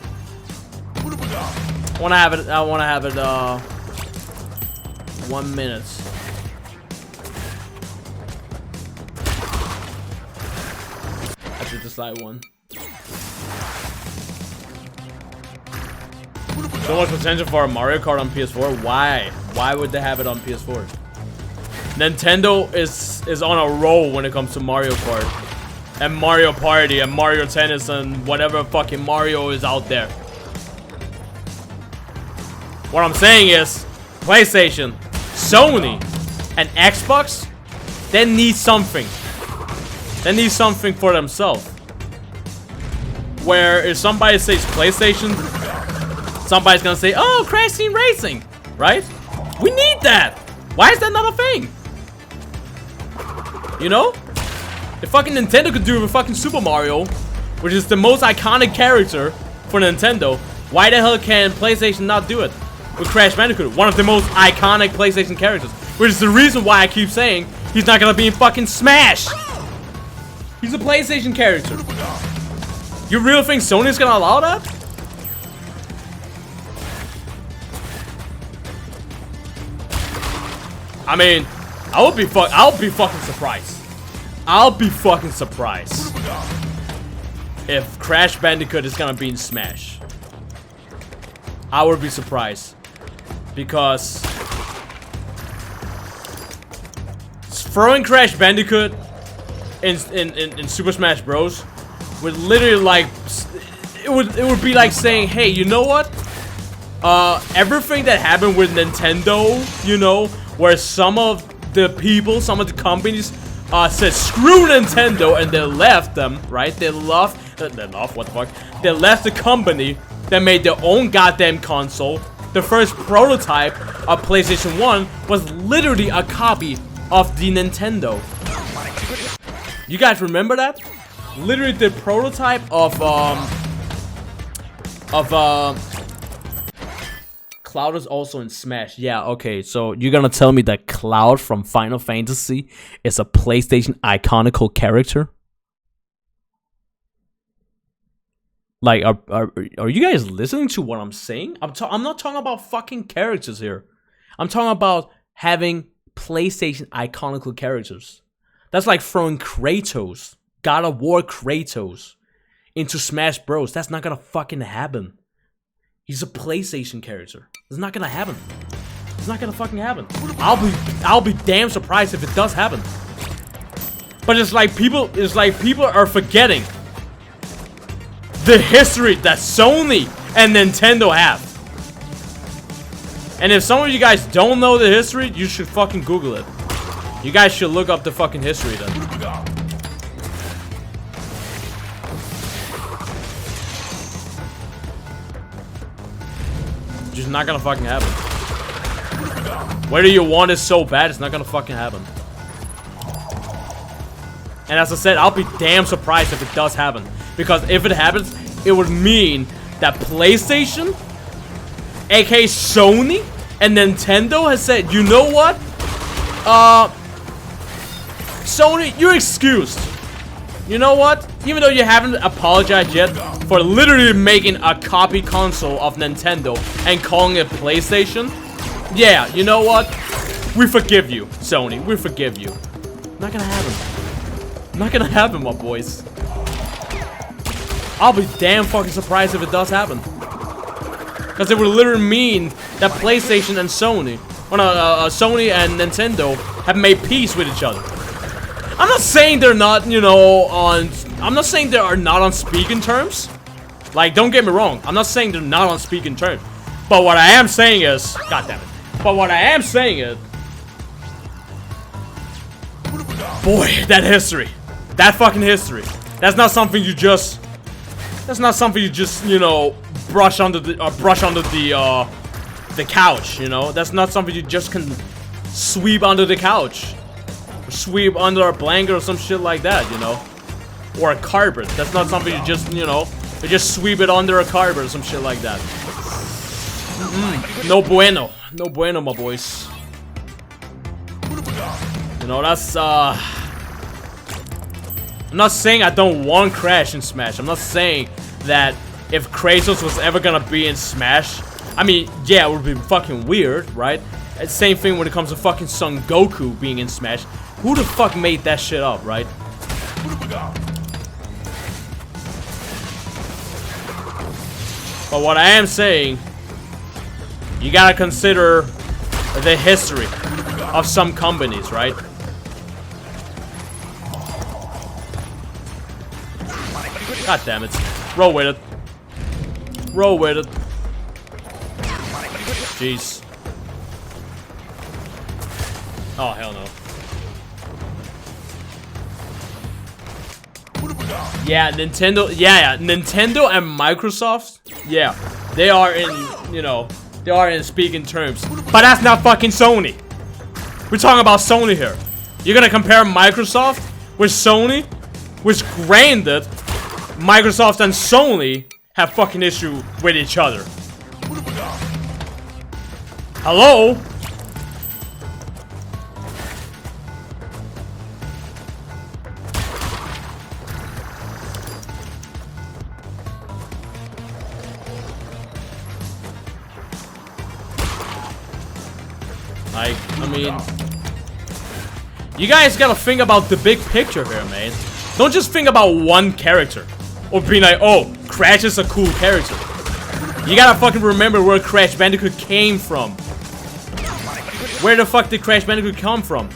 S1: I wanna have it 1 minute. I did the slide one. So much potential for a Mario Kart on PS4. Why? Why would they have it on PS4? Nintendo is on a roll when it comes to Mario Kart and Mario Party and Mario Tennis and whatever fucking Mario is out there. What I'm saying is, PlayStation, Sony, and Xbox, they need something. They need something for themselves. Where if somebody says PlayStation, somebody's gonna say, oh, Crash Team Racing, right? We need that. Why is that not a thing? You know? If fucking Nintendo could do it with fucking Super Mario, which is the most iconic character for Nintendo, why the hell can PlayStation not do it with Crash Bandicoot, one of the most iconic PlayStation characters? Which is the reason why I keep saying he's not gonna be in fucking Smash. He's a PlayStation character. You really think Sony's gonna allow that? I mean, I'll be fucking surprised. I'll be fucking surprised if Crash Bandicoot is gonna be in Smash. I would be surprised because throwing Crash Bandicoot in Super Smash Bros. Would literally like it would be like saying, hey, you know what? Everything that happened with Nintendo, you know, where some of the people, some of the companies said screw Nintendo and they left them, right? They left what the fuck? They left the company that made their own goddamn console. The first prototype of PlayStation 1 was literally a copy of the Nintendo. You guys remember that? Literally the prototype of Cloud is also in Smash. Yeah, okay, so you're gonna tell me that Cloud from Final Fantasy is a PlayStation iconical character? Like, are you guys listening to what I'm saying? I'm not talking about fucking characters here. I'm talking about having PlayStation iconical characters. That's like throwing Kratos, God of War Kratos, into Smash Bros. That's not gonna fucking happen. He's a PlayStation character. It's not gonna happen. It's not gonna fucking happen. I'll be damn surprised if it does happen. But it's like people are forgetting the history that Sony and Nintendo have. And if some of you guys don't know the history, you should fucking Google it. You guys should look up the fucking history then. Just not gonna fucking happen. Whether you want it so bad, it's not gonna fucking happen. And as I said, I'll be damn surprised if it does happen. Because if it happens, it would mean that PlayStation, aka Sony, and Nintendo has said, you know what? Sony, you're excused. You know what? Even though you haven't apologized yet for literally making a copy console of Nintendo and calling it PlayStation, yeah, you know what? We forgive you, Sony. We forgive you. Not gonna happen. Not gonna happen, my boys. I'll be damn fucking surprised if it does happen. Because it would literally mean that PlayStation and Sony, Sony and Nintendo have made peace with each other. I'm not saying they're not, you know, I'm not saying they are not on speaking terms. Like, don't get me wrong. I'm not saying they're not on speaking terms. But what I am saying is, God damn it. But what I am saying is, boy, that history, that fucking history. That's not something you just, you know, brush under the couch. You know, that's not something you just can sweep under the couch. Sweep under a blanket or some shit like that, you know, or a carpet. That's not something you just, you know, you just sweep it under a carpet or some shit like that. No bueno, no bueno, my boys. You know, that's I'm not saying I don't want Crash in Smash. I'm not saying that if Kratos was ever gonna be in Smash, I mean, yeah, it would be fucking weird, right? Same thing when it comes to fucking Son Goku being in Smash. Who the fuck made that shit up, right? But what I am saying, you gotta consider the history of some companies, right? God damn it. Roll with it. Roll with it. Jeez. Oh, hell no. Yeah, Nintendo, yeah, Nintendo and Microsoft, yeah, they are in, you know, they are in speaking terms. But that's not fucking Sony. We're talking about Sony here. You're gonna compare Microsoft With Sony, which granted, Microsoft and Sony have fucking issue with each other. Hello? Like, I mean, you guys gotta think about the big picture here, man. Don't just think about one character. Or being like, oh, Crash is a cool character. You gotta fucking remember where Crash Bandicoot came from. Where the fuck did Crash Bandicoot come from?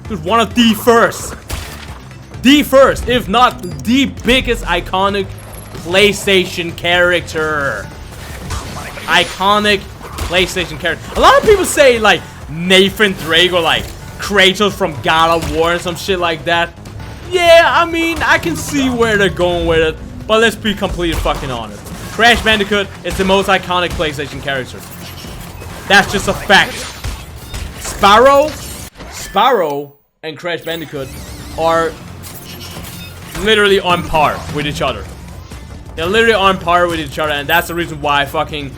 S1: It was one of the first. The first, if not the biggest iconic PlayStation character. Iconic PlayStation character. A lot of people say, like, Nathan Drake or like Kratos from God of War and some shit like that. Yeah, I mean, I can see where they're going with it, but let's be completely fucking honest. Crash Bandicoot is the most iconic PlayStation character. That's just a fact. Sparrow and Crash Bandicoot are literally on par with each other. They're literally on par with each other, and that's the reason why fucking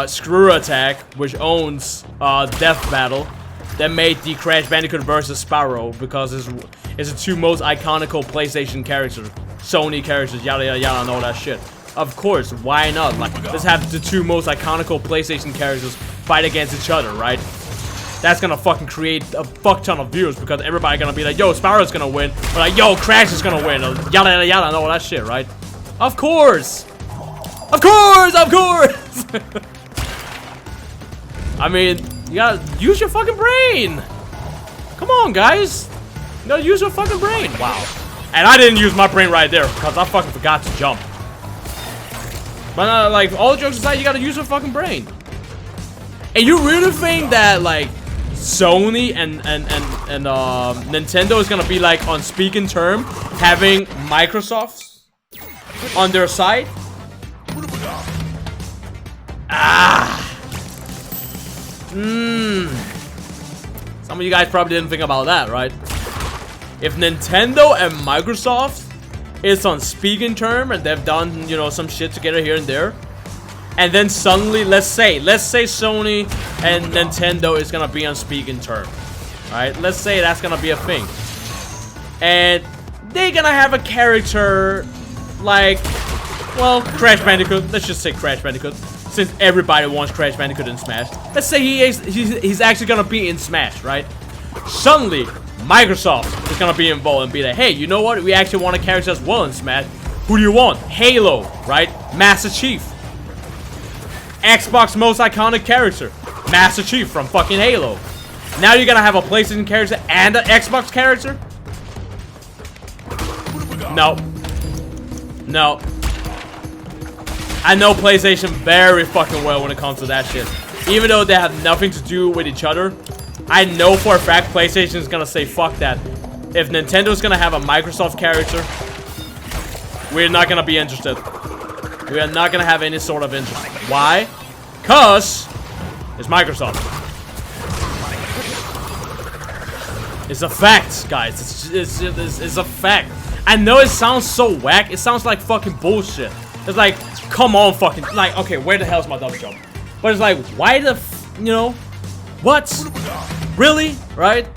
S1: Screw Attack, which owns Death Battle, that made the Crash Bandicoot versus Sparrow, because it's the two most iconical PlayStation characters, Sony characters, yada yada yada, and all that shit. Of course, why not? Like, let's have the two most iconical PlayStation characters fight against each other, right? That's gonna fucking create a fuck ton of views, because everybody gonna be like, yo, Sparrow's gonna win, or like, yo, Crash is gonna win, yada yada yada, and all that shit, right? Of course! Of course! Of course! I mean, you gotta use your fucking brain! Come on, guys! You gotta use your fucking brain! Wow. And I didn't use my brain right there, because I fucking forgot to jump. But, like, all jokes aside, you gotta use your fucking brain. And you really think that, like, Sony and Nintendo is gonna be, like, on speaking term, having Microsoft on their side? Some of you guys probably didn't think about that, right? If Nintendo and Microsoft is on speaking term and they've done, you know, some shit together here and there, and then suddenly, let's say Sony and Nintendo is gonna be on speaking term, right? Let's say that's gonna be a thing, and they're gonna have a character like, well, Crash Bandicoot. Let's just say Crash Bandicoot, since everybody wants Crash Bandicoot in Smash. Let's say he's actually gonna be in Smash, right? Suddenly, Microsoft is gonna be involved and be like, hey, you know what? We actually want a character as well in Smash. Who do you want? Halo, right? Master Chief. Xbox most iconic character, Master Chief from fucking Halo. Now you're gonna have a PlayStation character and an Xbox character? No. No. I know PlayStation very fucking well when it comes to that shit. Even though they have nothing to do with each other, I know for a fact PlayStation is gonna say fuck that. If Nintendo's gonna have a Microsoft character, we're not gonna be interested. We are not gonna have any sort of interest. Why? Cause it's Microsoft. It's a fact, guys. It's a fact. I know it sounds so whack. It sounds like fucking bullshit. It's like, come on, fucking, like, okay, where the hell's my double jump? But it's like, why the, you know, what? Really? Right?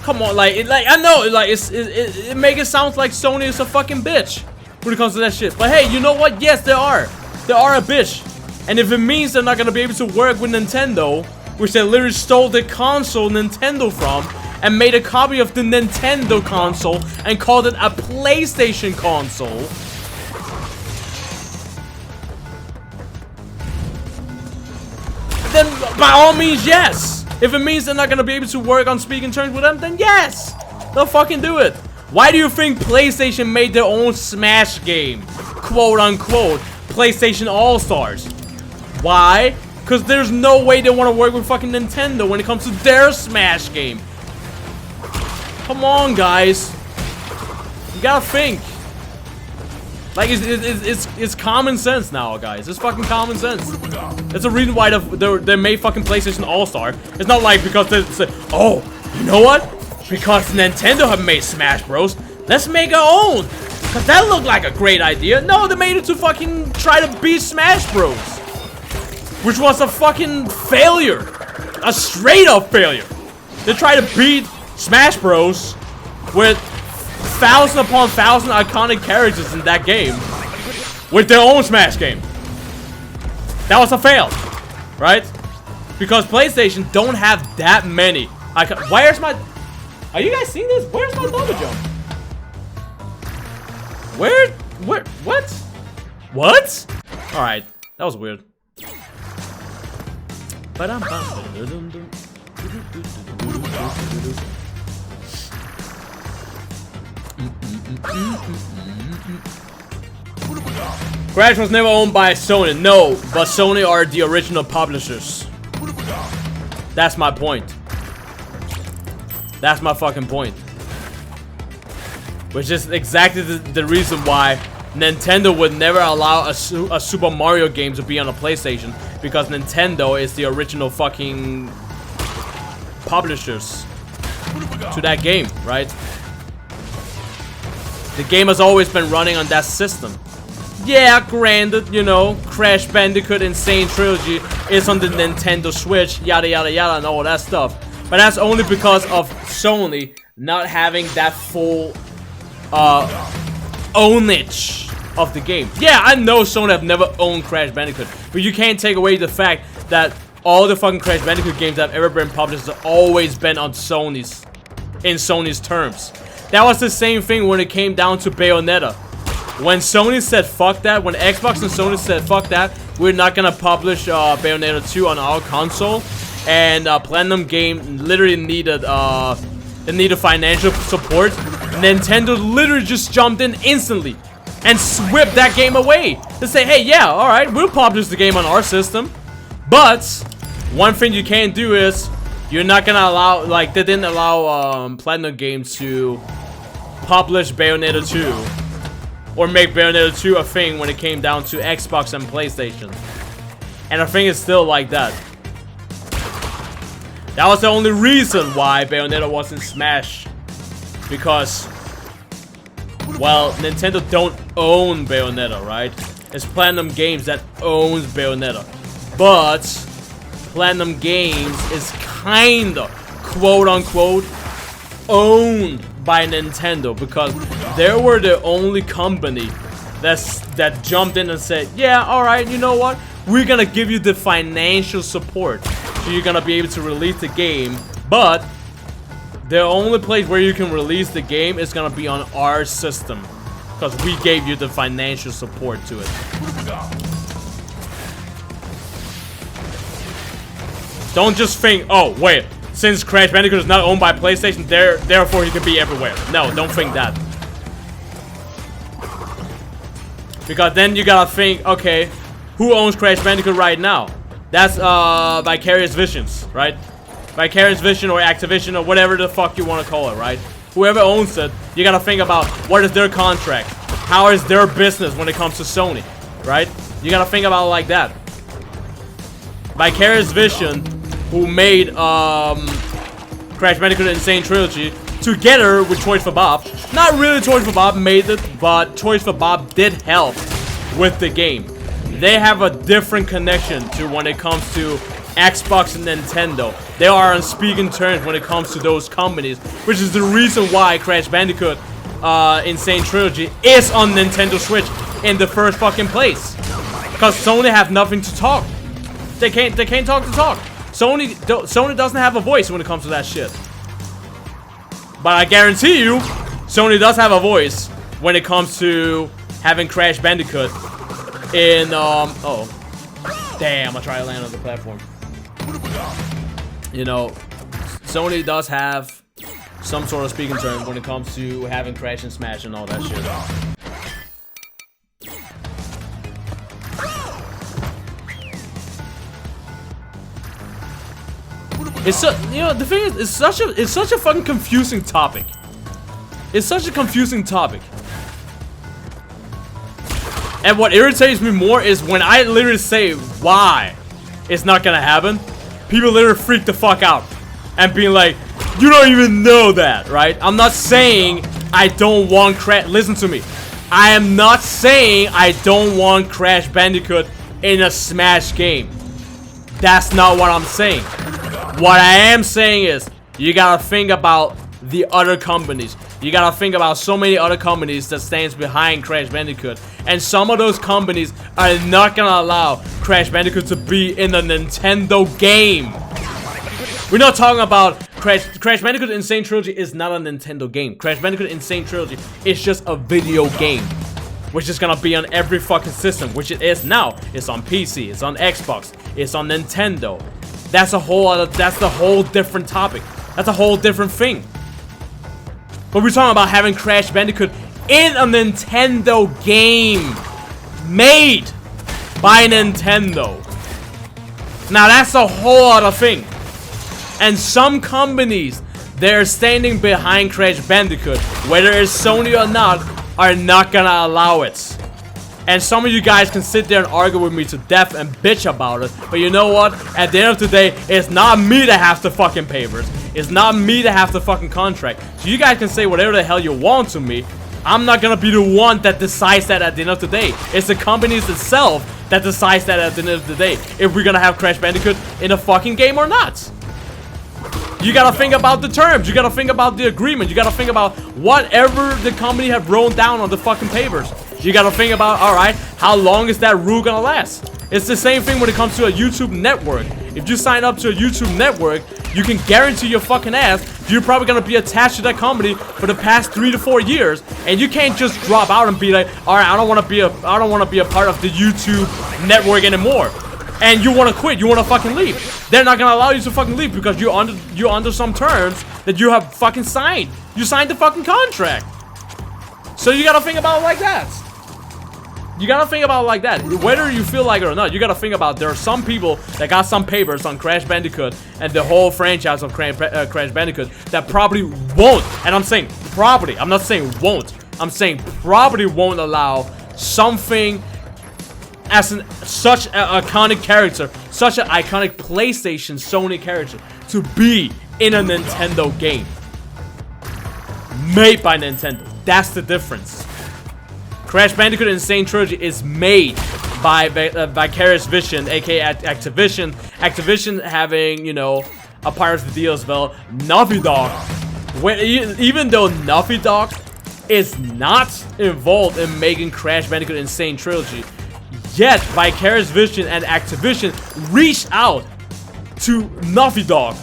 S1: Come on, like, I know, like, it makes it sound like Sony is a fucking bitch when it comes to that shit. But hey, you know what? Yes, they are. They are a bitch. And if it means they're not gonna be able to work with Nintendo, which they literally stole the console Nintendo from, and made a copy of the Nintendo console and called it a PlayStation console. Then, by all means, yes. If it means they're not gonna be able to work on speaking terms with them, then yes, they'll fucking do it. Why do you think PlayStation made their own Smash game? Quote unquote, PlayStation All-Stars. Why? Because there's no way they want to work with fucking Nintendo when it comes to their Smash game. Come on, guys. You gotta think. Like, it's common sense now, guys. It's fucking common sense. That's the reason why they made fucking PlayStation All-Star. It's not like because they said, oh, you know what? because Nintendo have made Smash Bros. Let's make our own. Cause that looked like a great idea. No, they made it to fucking try to beat Smash Bros. Which was a fucking failure. A straight up failure. They tried to beat Smash Bros. With thousand upon thousand iconic characters in that game. With their own Smash game. That was a fail. Right? Because PlayStation don't have that many. Where's my... Are you guys seeing this? Where's my double jump? Where? What? What? Alright. That was weird. Crash was never owned by Sony. No, but Sony are the original publishers. That's my point. That's my fucking point. Which is exactly the reason why Nintendo would never allow a Super Mario game to be on a PlayStation. Because Nintendo is the original fucking publishers to that game, right? The game has always been running on that system. Yeah, granted, you know, Crash Bandicoot and Sane Trilogy is on the Nintendo Switch, yada yada yada and all that stuff. But that's only because of Sony not having that full ownage of the game. Yeah, I know Sony have never owned Crash Bandicoot, but you can't take away the fact that all the fucking Crash Bandicoot games that have ever been published have always been on Sony's, in Sony's terms. That was the same thing when it came down to Bayonetta. When Sony said fuck that, when Xbox and Sony said fuck that, we're not gonna publish Bayonetta 2 on our console, and Platinum Game literally needed financial support. Nintendo literally just jumped in instantly and swept that game away to say, hey, yeah, alright, we'll publish the game on our system, but one thing you can't do is you're not gonna allow, like, they didn't allow Platinum Games to publish Bayonetta 2 or make Bayonetta 2 a thing when it came down to Xbox and PlayStation. And I think it's still like that. That was the only reason why Bayonetta wasn't Smash. Because, well, Nintendo don't own Bayonetta, right? It's Platinum Games that owns Bayonetta. But Platinum Games is kinda, quote-unquote, owned by Nintendo, because they were the only company that jumped in and said, yeah, alright, you know what? We're gonna give you the financial support, so you're gonna be able to release the game, but the only place where you can release the game is gonna be on our system, because we gave you the financial support to it. Don't just think, oh, wait, since Crash Bandicoot is not owned by PlayStation, therefore he can be everywhere. No, don't think that. Because then you gotta think, okay, who owns Crash Bandicoot right now? That's Vicarious Visions, right? Vicarious Vision or Activision or whatever the fuck you want to call it, right? Whoever owns it, you gotta think about what is their contract, how is their business when it comes to Sony, right? You gotta think about it like that. Vicarious Vision, who made Crash Bandicoot and Sane Trilogy, together with Toys for Bob. Not really Toys for Bob made it, but Toys for Bob did help with the game. They have a different connection to when it comes to Xbox and Nintendo. They are on speaking terms when it comes to those companies, which is the reason why Crash Bandicoot Insane Trilogy is on Nintendo Switch in the first fucking place. Because Sony have nothing to talk. They can't talk to talk. Sony doesn't have a voice when it comes to that shit. But I guarantee you, Sony does have a voice when it comes to having Crash Bandicoot in, oh. Damn, I tried to land on the platform. You know, Sony does have some sort of speaking term when it comes to having Crash and Smash and all that shit. It's so, you know, the thing is, it's such a fucking confusing topic. It's such a confusing topic. And what irritates me more is when I literally say why it's not gonna happen, people literally freak the fuck out and being like, You don't even know that, right? I'm not saying I don't want Crash. Listen to me. I am not saying I don't want Crash Bandicoot in a Smash game. That's not what I'm saying. What I am saying is, you gotta think about the other companies. You gotta think about so many other companies that stands behind Crash Bandicoot. And some of those companies are not gonna allow Crash Bandicoot to be in a Nintendo game. We're not talking about Crash Bandicoot Insane Trilogy is not a Nintendo game. Crash Bandicoot Insane Trilogy is just a video game, which is gonna be on every fucking system, which it is now. It's on PC, it's on Xbox, it's on Nintendo. That's a whole other, that's the whole different topic. That's a whole different thing. But we're talking about having Crash Bandicoot in a Nintendo game made by Nintendo. Now that's a whole other thing. And some companies, they're standing behind Crash Bandicoot, whether it's Sony or not, are not gonna allow it. And some of you guys can sit there and argue with me to death and bitch about it, but you know what? At the end of the day, it's not me that has the fucking papers. It's not me that has the fucking contract. So you guys can say whatever the hell you want to me. I'm not gonna be the one that decides that at the end of the day. It's the companies itself that decides that at the end of the day, if we're gonna have Crash Bandicoot in a fucking game or not. You gotta think about the terms. You gotta think about the agreement. You gotta think about whatever the company have wrote down on the fucking papers. You gotta think about, alright, how long is that rule gonna last? It's the same thing when it comes to a YouTube network. If you sign up to a YouTube network, you can guarantee your fucking ass you're probably gonna be attached to that company for the past 3 to 4 years, and you can't just drop out and be like, alright, I don't wanna be a part of the YouTube network anymore. And you wanna quit, you wanna fucking leave. They're not gonna allow you to fucking leave because you're under some terms that you have fucking signed. You signed the fucking contract. So you gotta think about it like that. You gotta think about it like that. Whether you feel like it or not, you gotta think about there are some people that got some papers on Crash Bandicoot and the whole franchise of Crash Bandicoot that probably won't. And I'm saying probably. I'm not saying won't. I'm saying probably won't allow something as such an iconic character, such an iconic PlayStation Sony character to be in a Nintendo game made by Nintendo. That's the difference. Crash Bandicoot Insane Trilogy is made by Vicarious Vision, aka Activision. Activision having, you know, a part of the deal as well. Naughty Dog, even though Naughty Dog is not involved in making Crash Bandicoot Insane Trilogy, yet Vicarious Vision and Activision reached out to Naughty Dog,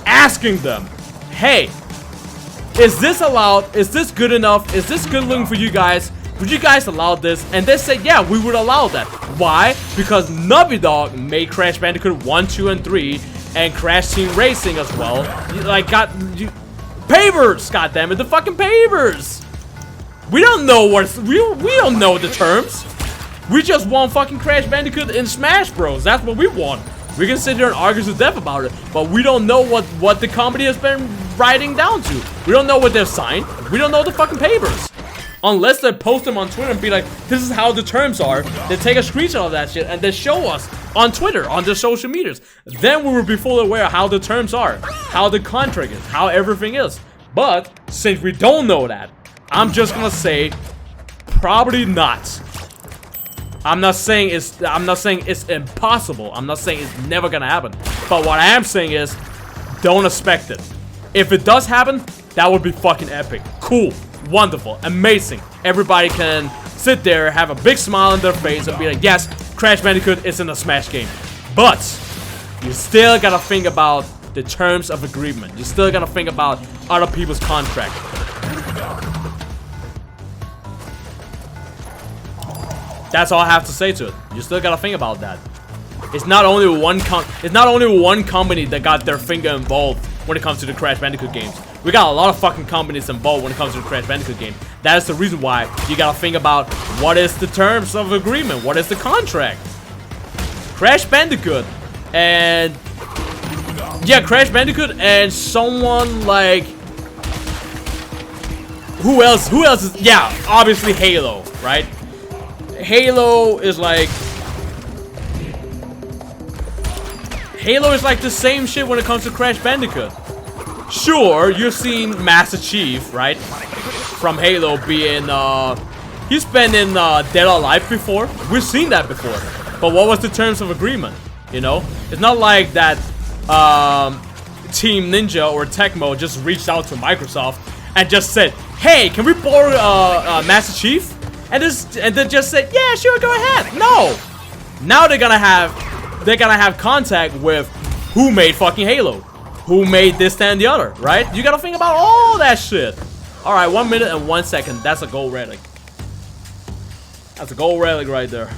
S1: asking them, hey, is this allowed? Is this good enough? Is this good looking for you guys? Would you guys allow this? And they said, yeah, we would allow that. Why? Because Naughty Dog made Crash Bandicoot 1, 2, and 3, and Crash Team Racing as well. Papers, goddammit, the fucking papers. We don't know what we don't know the terms. We just want fucking Crash Bandicoot in Smash Bros. That's what we want. We can sit here and argue to death about it, but we don't know what the company has been writing down to. We don't know what they've signed. We don't know the fucking papers. Unless they post them on Twitter and be like, this is how the terms are. They take a screenshot of that shit and they show us on Twitter, on their social medias. Then we will be fully aware of how the terms are, how the contract is, how everything is. But since we don't know that, I'm just gonna say, probably not. I'm not saying it's impossible. I'm not saying it's never gonna happen. But what I am saying is, don't expect it. If it does happen, that would be fucking epic. Cool. Wonderful, amazing. Everybody can sit there, have a big smile on their face and be like, yes, Crash Bandicoot is in a Smash game. But you still gotta think about the terms of agreement. You still gotta think about other people's contract. That's all I have to say to it. You still gotta think about that. It's not only one company that got their finger involved when it comes to the Crash Bandicoot games. We got a lot of fucking companies involved when it comes to the Crash Bandicoot game. That is the reason why you gotta think about what is the terms of agreement, what is the contract. Crash Bandicoot and Crash Bandicoot and someone like who else is, yeah, obviously Halo, right? Halo is like the same shit when it comes to Crash Bandicoot. Sure, you've seen Master Chief, right? From Halo being, he's been in Dead or Alive before. We've seen that before. But what was the terms of agreement? You know? It's not like that Team Ninja or Tecmo just reached out to Microsoft and just said, hey, can we borrow Master Chief? And then just said, yeah, sure, go ahead. No. Now they're gonna have contact with who made fucking Halo. Who made this, that, and the other, right? You gotta think about all that shit. Alright, 1 minute and 1 second. That's a gold relic. That's a gold relic right there.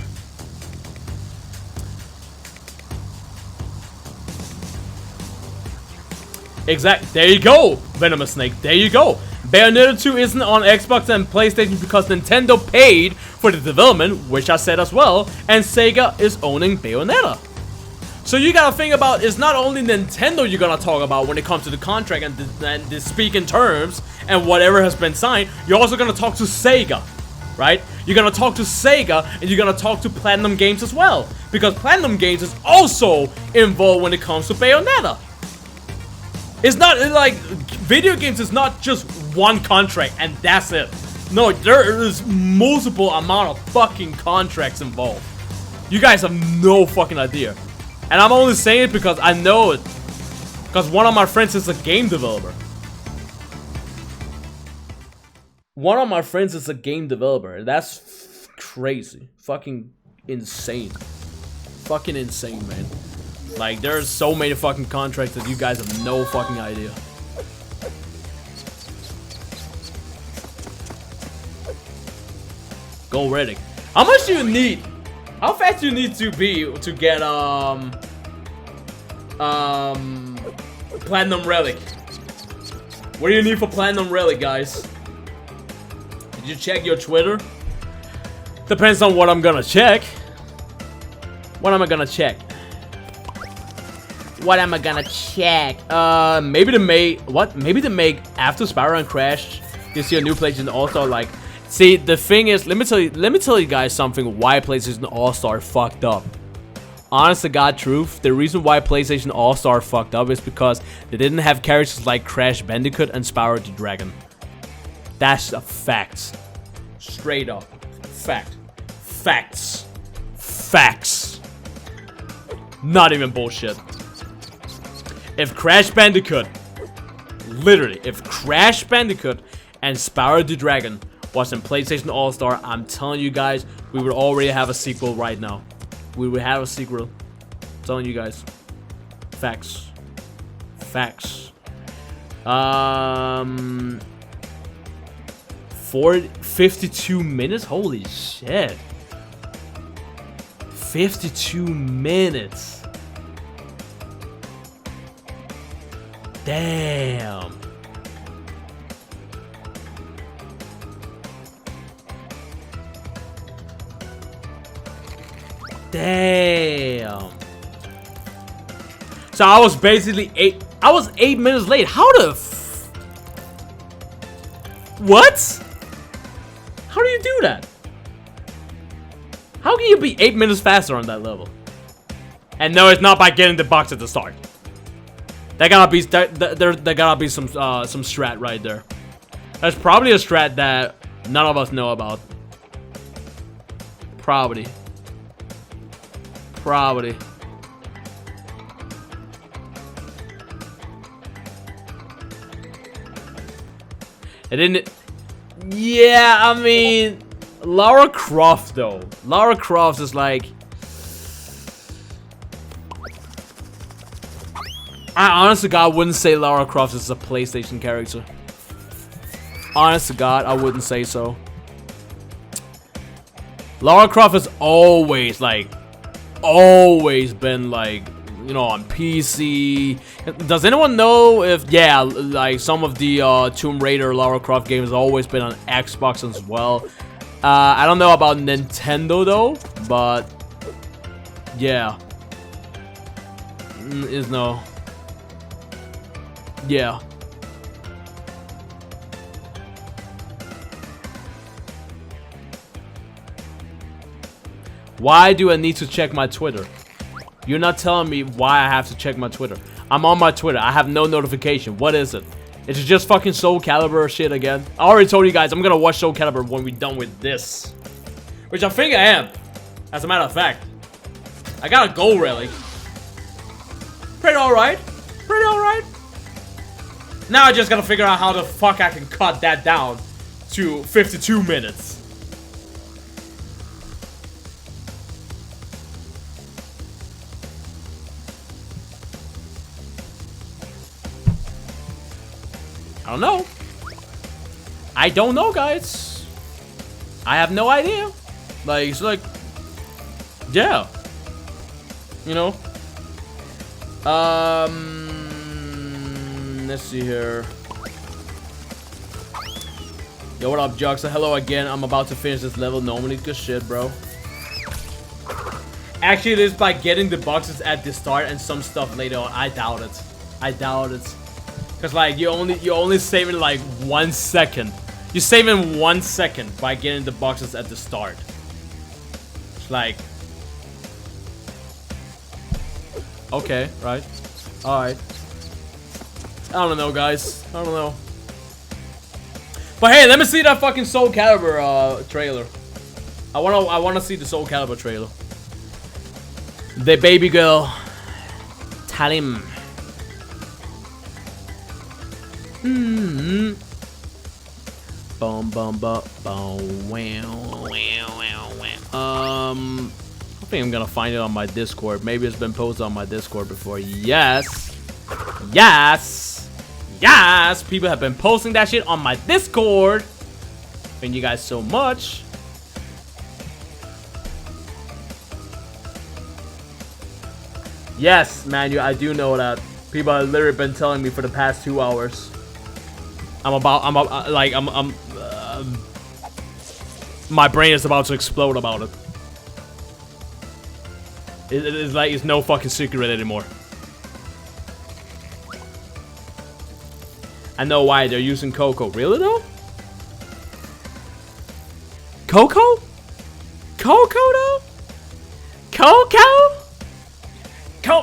S1: Exact. There you go, Venomous Snake. There you go. Bayonetta 2 isn't on Xbox and PlayStation because Nintendo paid for the development, which I said as well, and Sega is owning Bayonetta. So you gotta think about, it's not only Nintendo you're gonna talk about when it comes to the contract and the speaking terms and whatever has been signed. You're also gonna talk to Sega, right? You're gonna talk to Sega and you're gonna talk to Platinum Games as well, because Platinum Games is also involved when it comes to Bayonetta. It's not like video games is not just one contract and that's it. No, there is multiple amount of fucking contracts involved. You guys have no fucking idea. And I'm only saying it because I know it. Because one of my friends is a game developer. One of my friends is a game developer. That's crazy. Fucking insane. Fucking insane, man. Like, there's so many fucking contracts that you guys have no fucking idea. Go Reddick. How much do you need? How fast do you need to be to get Platinum Relic? What do you need for Platinum Relic, guys? Did you check your Twitter? Depends on what I'm gonna check. What am I gonna check? What am I gonna check? Maybe to make what? Maybe to make after Spyro and Crash, you see a new PlayStation All-Star. Like, see, the thing is, let me tell you guys something. Why PlayStation All-Star fucked up? Honest to God, truth. The reason why PlayStation All-Star fucked up is because they didn't have characters like Crash Bandicoot and Spyro the Dragon. That's a fact. Straight up, fact. Facts. Facts. Not even bullshit. If Crash Bandicoot, literally, if Crash Bandicoot and Spyro the Dragon was in PlayStation All-Star, I'm telling you guys, we would already have a sequel right now. We would have a sequel. I'm telling you guys. Facts. Facts. 52 minutes? Holy shit. 52 minutes. Damn. Damn. So I was basically 8 minutes late. How the what? How do you do that? How can you be 8 minutes faster on that level? And no, it's not by getting the box at the start. There gotta be some strat right there. There's probably a strat that none of us know about. Probably. It didn't. Yeah, I mean, Lara Croft though. Lara Croft is like. I honest to God wouldn't say Lara Croft is a PlayStation character. Honest to God, I wouldn't say so. Lara Croft has always been like, you know, on PC. Does anyone know if, yeah, like some of the Tomb Raider Lara Croft games have always been on Xbox as well. I don't know about Nintendo though, but yeah. Is no. Yeah. Why do I need to check my Twitter? You're not telling me why I have to check my Twitter. I'm on my Twitter. I have no notification. What is it? Is it just fucking Soul Calibur shit again? I already told you guys I'm gonna watch Soul Calibur when we're done with this. Which I think I am. As a matter of fact. I got a gold relic. Pretty alright. Pretty alright. Now I just gotta figure out how the fuck I can cut that down to 52 minutes. I don't know. I don't know, guys. I have no idea. Like, it's like, yeah. You know? Let's see here. Yo, what up, Jux? Hello again. I'm about to finish this level. Normally, good shit, bro. Actually, it is by getting the boxes at the start and some stuff later on. I doubt it. I doubt it. Cause like you're only saving like 1 second. You're saving 1 second by getting the boxes at the start. It's like, okay, right, all right. I don't know, guys. I don't know. But hey, let me see that fucking Soul Calibur trailer. I wanna see the Soul Calibur trailer. The baby girl, Talim. Boom, boom, boom, boom, wow, wow, wow, wow. I think I'm gonna find it on my Discord. Maybe it's been posted on my Discord before. Yes, yes, yes. People have been posting that shit on my Discord. Thank you guys so much. Yes, man, I do know that. People have literally been telling me for the past 2 hours. My brain is about to explode about it. It's like it's no fucking secret anymore. I know why they're using Coco. Really though? Coco? Coco though? Coco?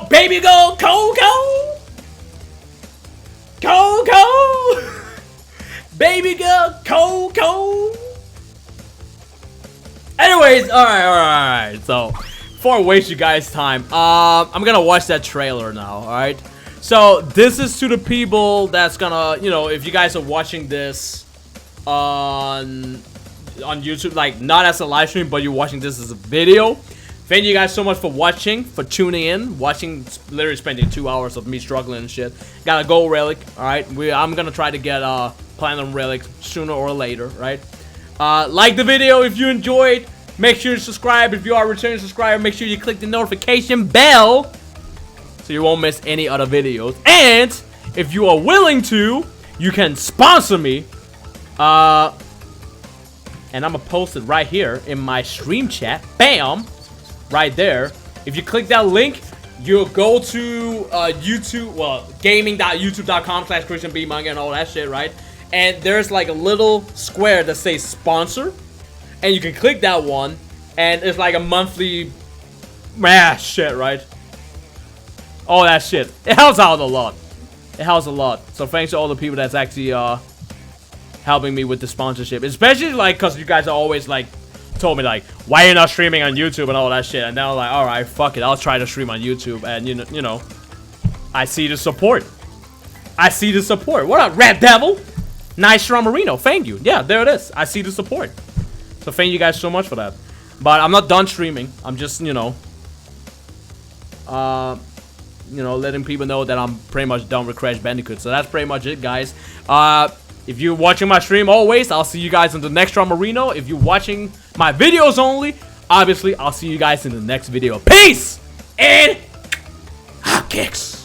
S1: Baby girl, Coco? Coco? Baby girl, Coco. Anyways, alright. So, before I waste you guys' time, I'm gonna watch that trailer now, alright? So, this is to the people that's gonna, you know, if you guys are watching this on YouTube, like, not as a live stream, but you're watching this as a video. Thank you guys so much for watching, for tuning in, literally spending 2 hours of me struggling and shit. Got a gold relic, alright? I'm gonna try to get platinum relic sooner or later, right? Like the video if you enjoyed. Make sure to subscribe if you are a returning subscriber. Make sure you click the notification bell so you won't miss any other videos. And if you are willing to, you can sponsor me. And I'm gonna post it right here in my stream chat. Bam! Right there. If you click that link, you'll go to YouTube, well, gaming.youtube.com/ChristianBmanga and all that shit, right? And there's like a little square that says sponsor, and you can click that one, and it's like a monthly shit, right? All that shit. It helps out a lot. It helps a lot. So thanks to all the people that's actually helping me with the sponsorship, especially like because you guys are always like told me like, why you're not streaming on YouTube and all that shit, and now I'm like, all right, fuck it, I'll try to stream on YouTube. And you know, I see the support. I see the support. What up, Red Devil? Nice Marino, thank you. Yeah, there it is. I see the support. So thank you guys so much for that. But I'm not done streaming. I'm just, you know, letting people know that I'm pretty much done with Crash Bandicoot. So that's pretty much it, guys. If you're watching my stream always, I'll see you guys in the next Marino. If you're watching my videos only, obviously, I'll see you guys in the next video. Peace and hot kicks.